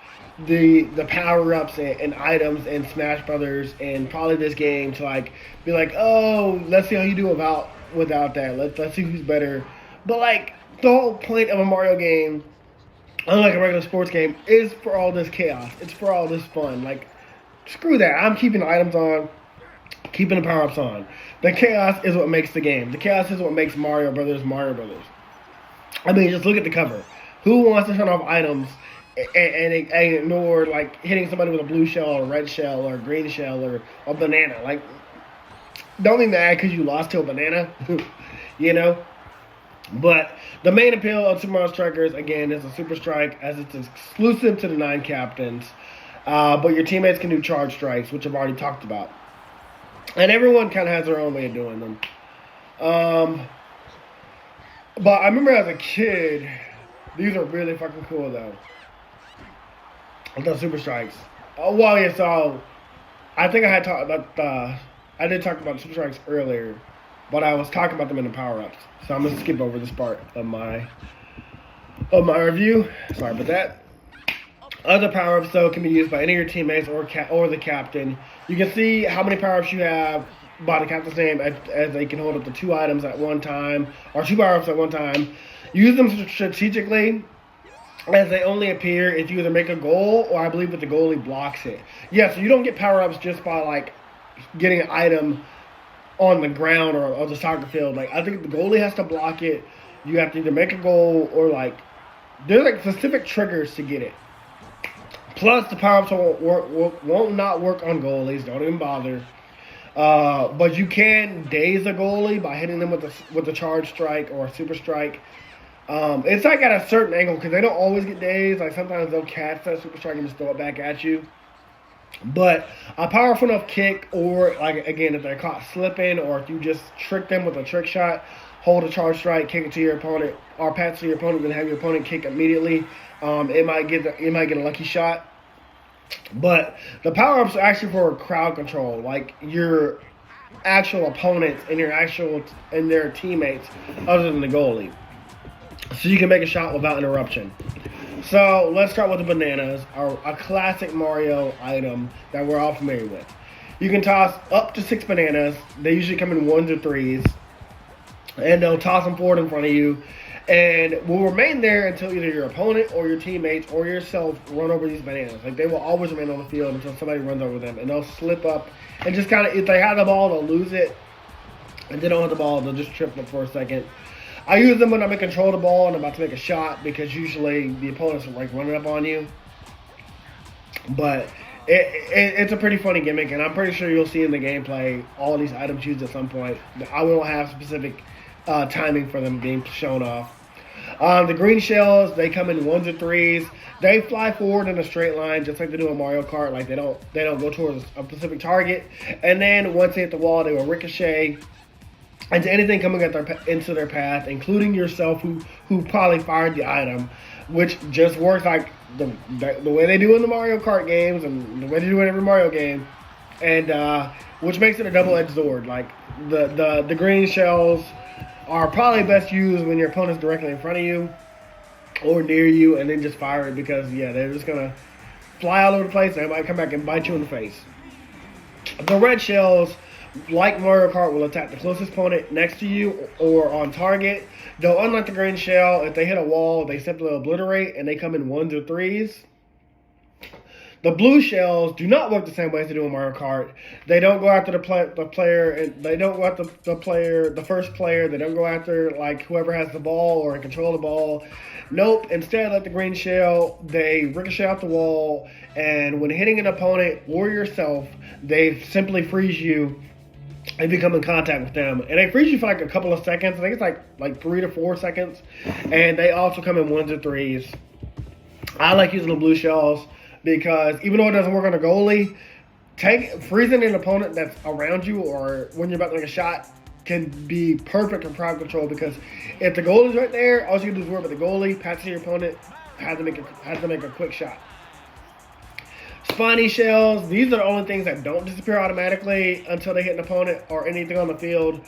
the power-ups and items in Smash Brothers and probably this game to like be like, oh, let's see how you do without that. Let's see who's better. But like the whole point of a Mario game, unlike a regular sports game, is for all this chaos. It's for all this fun. Like, screw that. I'm keeping the items on, keeping the power-ups on. The chaos is what makes the game. The chaos is what makes Mario Brothers Mario Brothers. I mean, just look at the cover. Who wants to turn off items and ignore like hitting somebody with a blue shell or a red shell or a green shell or a banana? Like, don't be mad because you lost to a banana, you know? But the main appeal of Super Mario Strikers, again, is a super strike, as it's exclusive to the 9 captains. But your teammates can do charge strikes, which I've already talked about. And everyone kind of has their own way of doing them. But I remember as a kid, these are really fucking cool, though. The super strikes. Oh, well, yeah, so I think I had talked about I did talk about super strikes earlier, but I was talking about them in the power-ups. So I'm gonna skip over this part of my review. Sorry about that. Other power-ups, though, can be used by any of your teammates or the captain. You can see how many power-ups you have by the captain's name as they can hold up to 2 items at one time, or 2 power-ups at one time. Use them strategically, as they only appear if you either make a goal or I believe if the goalie blocks it. Yeah, so you don't get power-ups just by, like, getting an item on the ground or the soccer field. Like, I think the goalie has to block it. You have to either make a goal or, like, there's, like, specific triggers to get it. Plus, the power-ups won't not work on goalies. Don't even bother. But you can daze a goalie by hitting them with a charge strike or a super strike. It's like at a certain angle because they don't always get dazed. Like sometimes they'll catch that super strike and just throw it back at you. But a powerful enough kick, or like again, if they're caught slipping, or if you just trick them with a trick shot, hold a charge strike, kick it to your opponent, or pass to your opponent, then have your opponent kick immediately. It might get a lucky shot. But the power-ups are actually for crowd control, like your actual opponents and their teammates, other than the goalie. So you can make a shot without interruption. So let's start with the bananas, a classic Mario item that we're all familiar with. You can toss up to 6 bananas. They usually come in 1s or 3s. And they'll toss them forward in front of you. And will remain there until either your opponent or your teammates or yourself run over these bananas. Like, they will always remain on the field until somebody runs over them. And they'll slip up and just kind of, if they have the ball, they'll lose it. If they don't have the ball, they'll just trip up for a second. I use them when I'm in control of the ball and I'm about to make a shot, because usually the opponents are like running up on you. But it's a pretty funny gimmick, and I'm pretty sure you'll see in the gameplay all these items used at some point. I won't have specific timing for them being shown off. The green shells, they come in 1s or 3s. They fly forward in a straight line, just like they do in Mario Kart. Like they don't go towards a specific target. And then once they hit the wall, they will ricochet into anything coming into their path, including yourself, who probably fired the item, which just works like the way they do in the Mario Kart games and the way they do in every Mario game, and which makes it a double-edged sword. Like the green shells are probably best used when your opponent's directly in front of you or near you, and then just fire it because, yeah, they're just going to fly all over the place and they might come back and bite you in the face. The red shells, like Mario Kart, will attack the closest opponent next to you or on target. Though unlike the green shell, if they hit a wall, they simply obliterate and they come in 1s or 3s. The blue shells do not work the same way as they do in Mario Kart. They don't go after the player, and they don't go after the first player. They don't go after like whoever has the ball or control the ball. Nope. Instead, like the green shell, they ricochet off the wall, and when hitting an opponent or yourself, they simply freeze you and become in contact with them. And they freeze you for like a couple of seconds. I think it's like 3 to 4 seconds. And they also come in 1s or 3s. I like using the blue shells because even though it doesn't work on a goalie, freezing an opponent that's around you or when you're about to make a shot can be perfect in crowd control, because if the goalie's right there, all you can do is worry about the goalie, pass to your opponent, has to make a quick shot. Spiny shells, these are the only things that don't disappear automatically until they hit an opponent or anything on the field,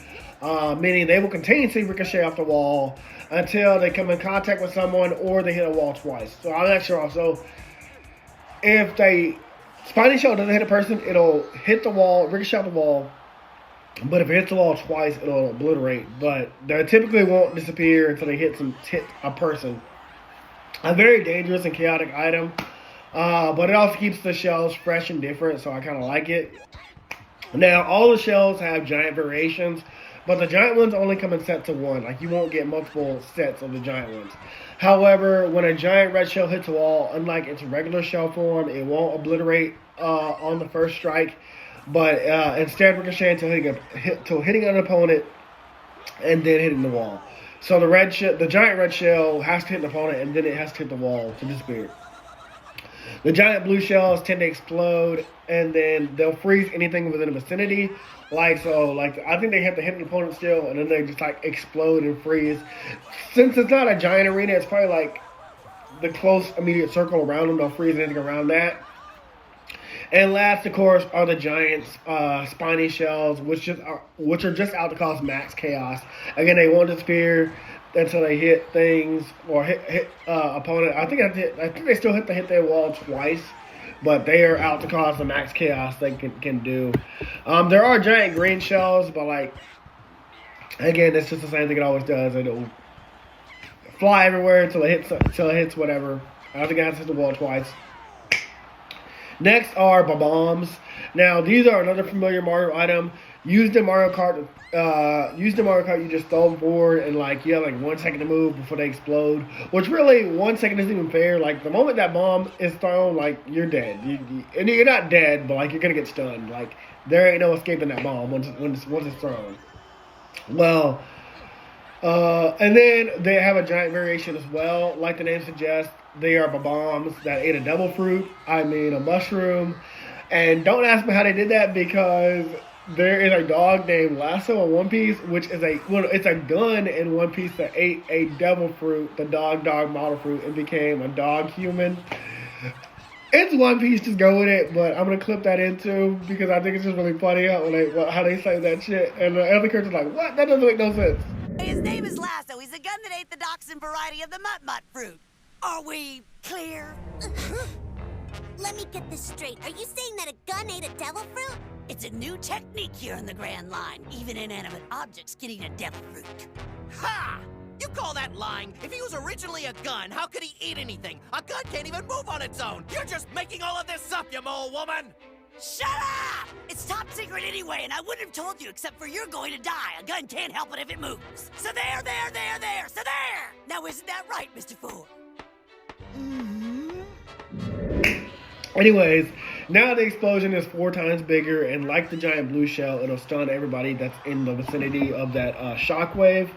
meaning they will continuously ricochet off the wall until they come in contact with someone or they hit a wall twice. So I'm not sure also if spiny shell doesn't hit a person, it'll hit the wall, ricochet off the wall, but if it hits the wall twice, it'll obliterate. But they typically won't disappear until they hit a person. A very dangerous and chaotic item. But it also keeps the shells fresh and different, so I kind of like it. Now, all the shells have giant variations, but the giant ones only come in sets of 1. Like, you won't get multiple sets of the giant ones. However, when a giant red shell hits a wall, unlike its regular shell form, it won't obliterate on the first strike, but instead ricochet until hitting an opponent and then hitting the wall. So the giant red shell has to hit an opponent and then it has to hit the wall to disappear. The giant blue shells tend to explode, and then they'll freeze anything within the vicinity. I think they have to hit an opponent still, and then they just like explode and freeze. Since it's not a giant arena, it's probably like the close immediate circle around them. They'll freeze anything around that. And last, of course, are the giant spiny shells, which are just out to cause max chaos. Again, they won't disappear until they hit things or hit opponent. I think they still hit their wall twice, but they are out to cause the max chaos they can do. There are giant green shells, but like again, it's just the same thing it always does. It'll fly everywhere until it hits whatever. I think it has to hit the wall twice. Next are bombs. Now these are another familiar Mario item. Used in Mario Kart, you just throw them forward and like you have like 1 second to move before they explode. Which really 1 second isn't even fair. Like the moment that bomb is thrown, like you're dead. And you're not dead, but like you're gonna get stunned. Like there ain't no escaping that bomb once it's thrown. Well, and then they have a giant variation as well. Like the name suggests, they are bombs that ate a mushroom. And don't ask me how they did that, because there is a dog named Lasso in One Piece, which is it's a gun in One Piece that ate a devil fruit, the dog model fruit, and became a dog human. It's One Piece, just go with it, but I'm gonna clip that in too because I think it's just really funny how they say that shit, and the other character's like, what? That doesn't make no sense. His name is Lasso. He's a gun that ate the dachshund variety of the mutt fruit. Are we clear? Let me get this straight. Are you saying that a gun ate a devil fruit? It's a new technique here in the Grand Line. Even inanimate objects can eat a devil fruit. Ha! You call that lying? If he was originally a gun, how could he eat anything? A gun can't even move on its own. You're just making all of this up, you mole woman. Shut up! It's top secret anyway, and I wouldn't have told you except for you're going to die. A gun can't help it if it moves. So there. So there! Now isn't that right, Mr. Fool? Anyways, now the explosion is 4 times bigger, and like the giant blue shell, it'll stun everybody that's in the vicinity of that shockwave.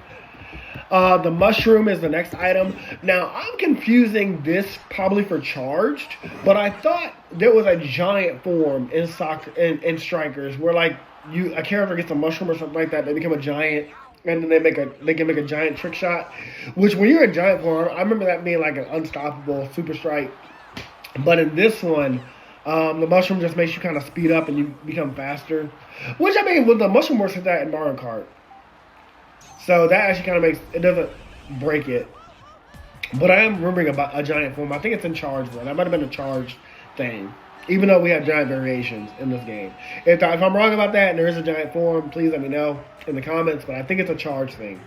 The mushroom is the next item. Now, I'm confusing this probably for charged, but I thought there was a giant form in Strikers where like a character gets a mushroom or something like that, they become a giant, and then they can make a giant trick shot. Which when you're in giant form, I remember that being like an unstoppable super strike. But in this one, the mushroom just makes you kind of speed up and you become faster. Which, I mean, with the mushroom works like that in Mario Kart. So that actually kind of makes it doesn't break it. But I am remembering about a giant form. I think it's in charge though. That might have been a charge thing. Even though we have giant variations in this game. If I'm wrong about that and there is a giant form, please let me know in the comments. But I think it's a charge thing.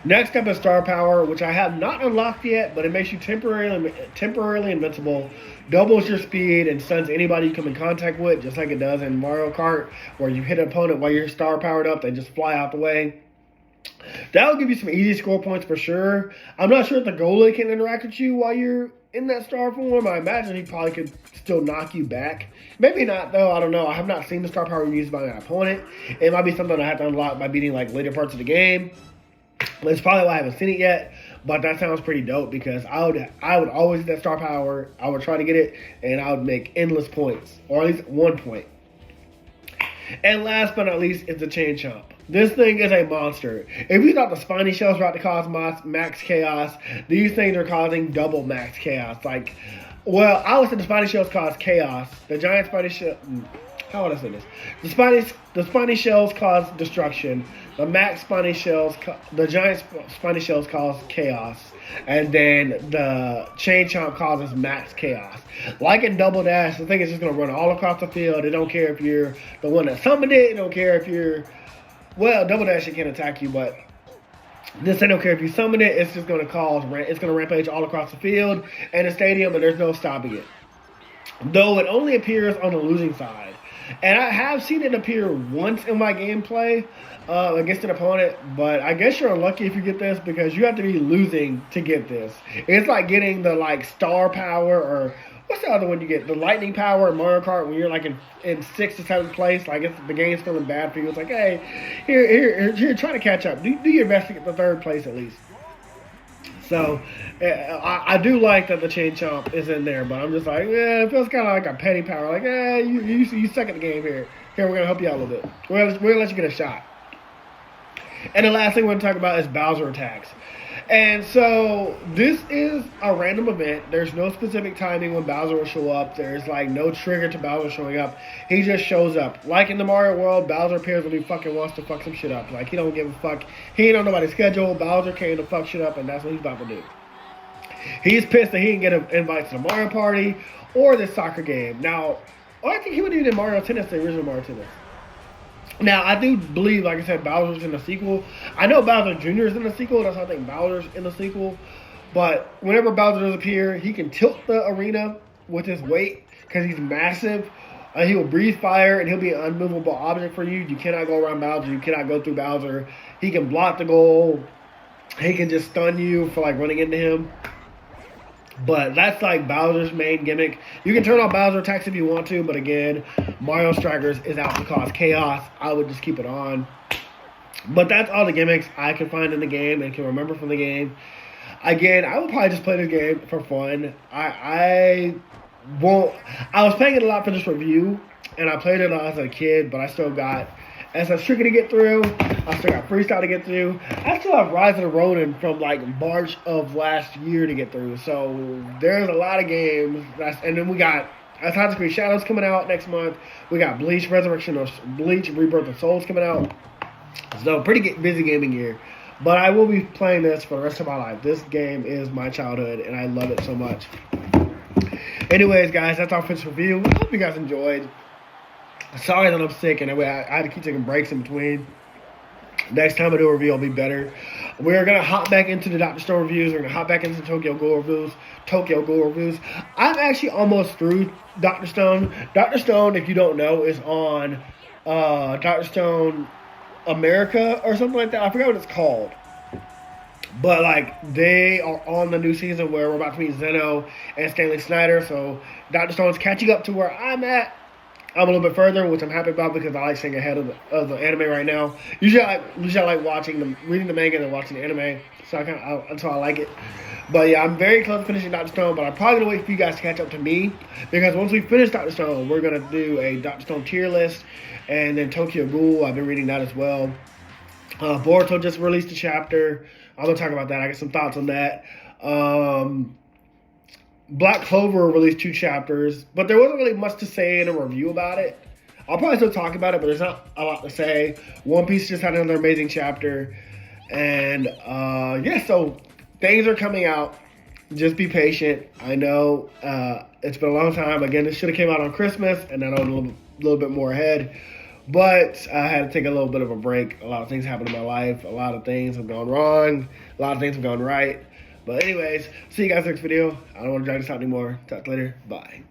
Next up is Star Power, which I have not unlocked yet, but it makes you temporarily invincible, doubles your speed, and stuns anybody you come in contact with, just like it does in Mario Kart, where you hit an opponent while you're star powered up, they just fly out the way. That will give you some easy score points for sure. I'm not sure if the goalie can interact with you while you're in that star form. I imagine he probably could still knock you back. Maybe not, though. I don't know. I have not seen the Star Power used by my opponent. It might be something I have to unlock by beating like later parts of the game. That's probably why I haven't seen it yet, but that sounds pretty dope because I would always get that Star Power. I would try to get it, and I would make endless points, or at least 1 point. And last but not least is the Chain Chomp. This thing is a monster. If you thought the spiny shells were about to cause max chaos, these things are causing double max chaos. Like, well, I would say the spiny shells cause chaos. The giant spiny shell. How would I say this? The spiny shells cause destruction. The giant spiny shells cause chaos. And then the Chain Chomp causes max chaos. Like in Double Dash, the thing is just going to run all across the field. It don't care if you're the one that summoned it. It don't care if you're... Well, Double Dash, it can't attack you, but this I don't care if you summon it. It's just going to it's going to rampage all across the field and the stadium, and there's no stopping it. Though it only appears on the losing side. And I have seen it appear once in my gameplay against an opponent, but I guess you're unlucky if you get this because you have to be losing to get this. It's like getting the like Star Power or what's the other one you get? The Lightning Power in Mario Kart when you're like in 6th or 7th place. Like if the game's feeling bad for you, it's like, hey, here, try to catch up. Do your best to get the 3rd place at least. So, I do like that the Chain Chomp is in there, but I'm just like, yeah, it feels kind of like a petty power. Like, you suck at the game here. Here, we're going to help you out a little bit. We're going to let you get a shot. And the last thing we're going to talk about is Bowser attacks. And so, this is a random event. There's no specific timing when Bowser will show up. There's, like, no trigger to Bowser showing up. He just shows up. Like in the Mario world, Bowser appears when he fucking wants to fuck some shit up. Like, he don't give a fuck. He ain't on nobody's schedule. Bowser came to fuck shit up, and that's what he's about to do. He's pissed that he didn't get an invite to the Mario Party or this soccer game. Now, I think he would have did Mario Tennis, the original Mario Tennis. Now, I do believe, like I said, Bowser's in the sequel. I know Bowser Jr. is in the sequel. That's why I think Bowser's in the sequel. But whenever Bowser does appear, he can tilt the arena with his weight because he's massive. He will breathe fire, and he'll be an unmovable object for you. You cannot go around Bowser. You cannot go through Bowser. He can block the goal. He can just stun you for, like, running into him. But that's like Bowser's main gimmick. You can turn off Bowser attacks if you want to, but again, Mario Strikers is out to cause chaos. I would just keep it on. But that's all the gimmicks I can find in the game and can remember from the game. Again, I would probably just play this game for fun. I was playing it a lot for this review, and I played it as a kid, but I still got SS Tricky to get through. I still got Freestyle to get through. I still have Rise of the Ronin from like March of last year to get through. So there's a lot of games. And then we got Assassin's Creed Shadows coming out next month. We got Bleach Rebirth of Souls coming out. So pretty busy gaming year. But I will be playing this for the rest of my life. This game is my childhood, and I love it so much. Anyways, guys, that's our first review. I hope you guys enjoyed. Sorry that I'm sick, and I had to keep taking breaks in between. Next time I do a review, I'll be better. We're going to hop back into the Dr. Stone reviews. We're going to hop back into the Tokyo Ghoul reviews. I'm actually almost through Dr. Stone. Dr. Stone, if you don't know, is on Dr. Stone America or something like that. I forgot what it's called. But, like, they are on the new season where we're about to meet Zeno and Stanley Snyder. So, Dr. Stone's catching up to where I'm at. I'm a little bit further, which I'm happy about because I like staying ahead of the anime right now. Usually I like reading the manga and then watching the anime, so that's why I like it. But yeah, I'm very close to finishing Dr. Stone, but I'm probably gonna wait for you guys to catch up to me because once we finish Dr. Stone, we're gonna do a Dr. Stone tier list, and then Tokyo Ghoul. I've been reading that as well. Boruto just released a chapter. I'm gonna talk about that. I got some thoughts on that. Black Clover released 2 chapters, but there wasn't really much to say in a review about it. I'll probably still talk about it, but there's not a lot to say. One Piece just had another amazing chapter. And yeah, so things are coming out. Just be patient. I know it's been a long time. Again, this should have came out on Christmas, and then I was a little bit more ahead. But I had to take a little bit of a break. A lot of things happened in my life. A lot of things have gone wrong. A lot of things have gone right. But anyways, see you guys next video. I don't want to drag this out anymore. Talk later. Bye.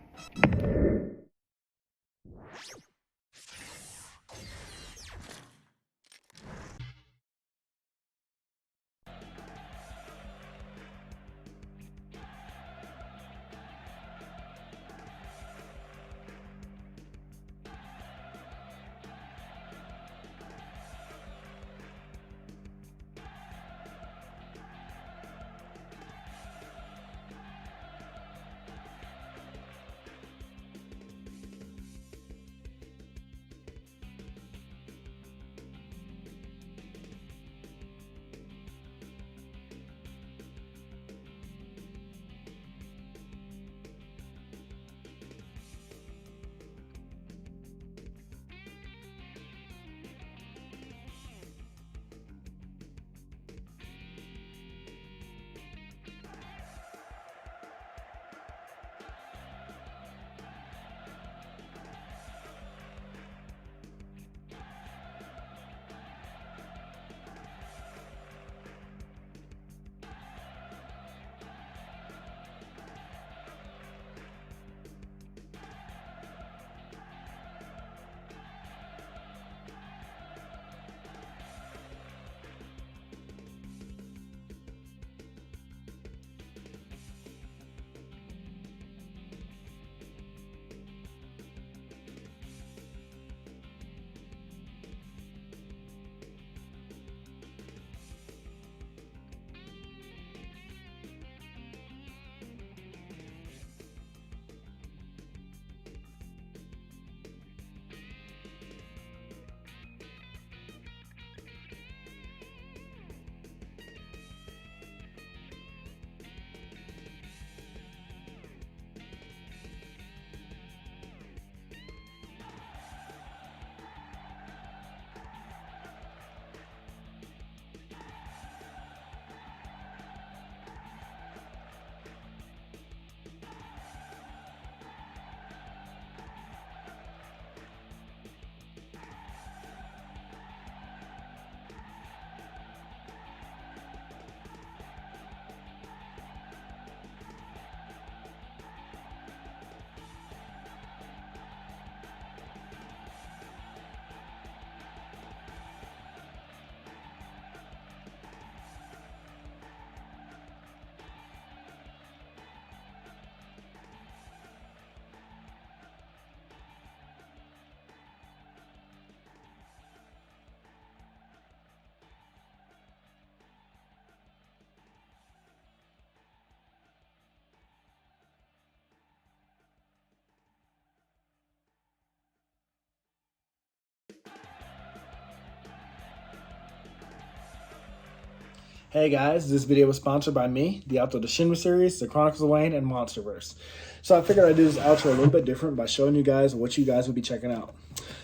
Hey guys, this video was sponsored by me, the author of the Shinry series, the Chronicles of Wayne, and Monsterverse. So I figured I'd do this outro a little bit different by showing you guys what you guys would be checking out.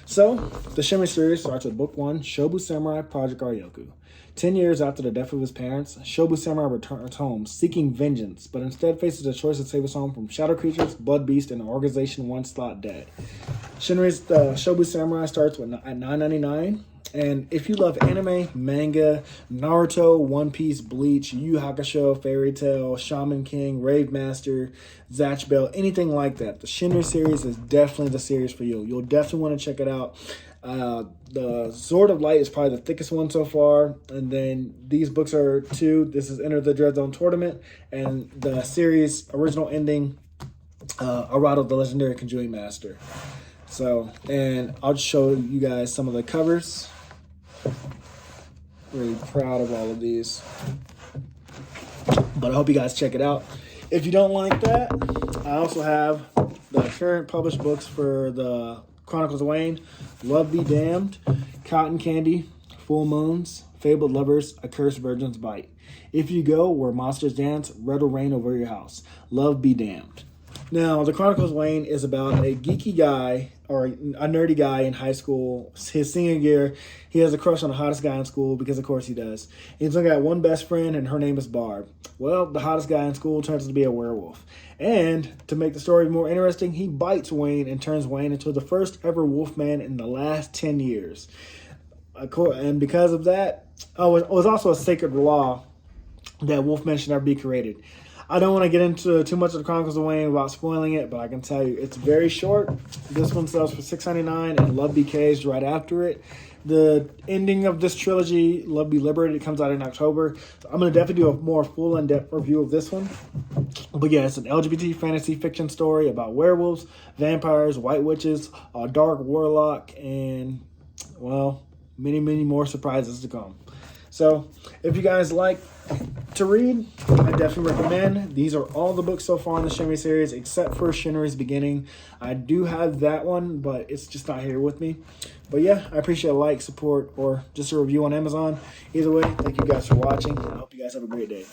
So, the Shinry series starts with Book 1, Shobu Samurai Project Aryoku. 10 years after the death of his parents, Shobu Samurai returns home seeking vengeance, but instead faces the choice to save his home from shadow creatures, blood beasts, and an organization once thought dead. Shinry's Shobu Samurai starts at $9.99. And if you love anime, manga, Naruto, One Piece, Bleach, Yu Yu Hakusho, Fairy Tail, Shaman King, Rave Master, Zatch Bell, anything like that, the Shinry series is definitely the series for you. You'll definitely want to check it out. The Sword of Light is probably the thickest one so far. And then these books are two. This is Enter the Dread Zone Tournament. And the series original ending, Arado, the Legendary Conjuring Master. So, and I'll just show you guys some of the covers. Really proud of all of these. But I hope you guys check it out. If you don't like that, I also have the current published books for the Chronicles of Wayne, Love Be Damned, Cotton Candy, Full Moons, Fabled Lovers, A Cursed Virgin's Bite. If You Go Where Monsters Dance, Red will Reign Over Your House. Love Be Damned. Now, the Chronicles of Wayne is about a geeky guy or a nerdy guy in high school. His senior year, he has a crush on the hottest guy in school because, of course, he does. He's only got one best friend, and her name is Barb. Well, the hottest guy in school turns out to be a werewolf. And to make the story more interesting, he bites Wayne and turns Wayne into the first ever wolfman in the last 10 years. And because of that, it was also a sacred law that wolfmen should never be created. I don't want to get into too much of the Chronicles of Wayne without spoiling it, but I can tell you it's very short. This one sells for $6.99, and Love BK's right after it. The ending of this trilogy, Love Be Liberated, comes out in October. So I'm going to definitely do a more full in-depth review of this one. But yeah, it's an LGBT fantasy fiction story about werewolves, vampires, white witches, a dark warlock, and, well, many, many more surprises to come. So if you guys like to read, I definitely recommend. These are all the books so far in the Shinry series except for Shinry's Beginning. I do have that one, but it's just not here with me. But yeah, I appreciate a like, support, or just a review on Amazon. Either way, thank you guys for watching. I hope you guys have a great day.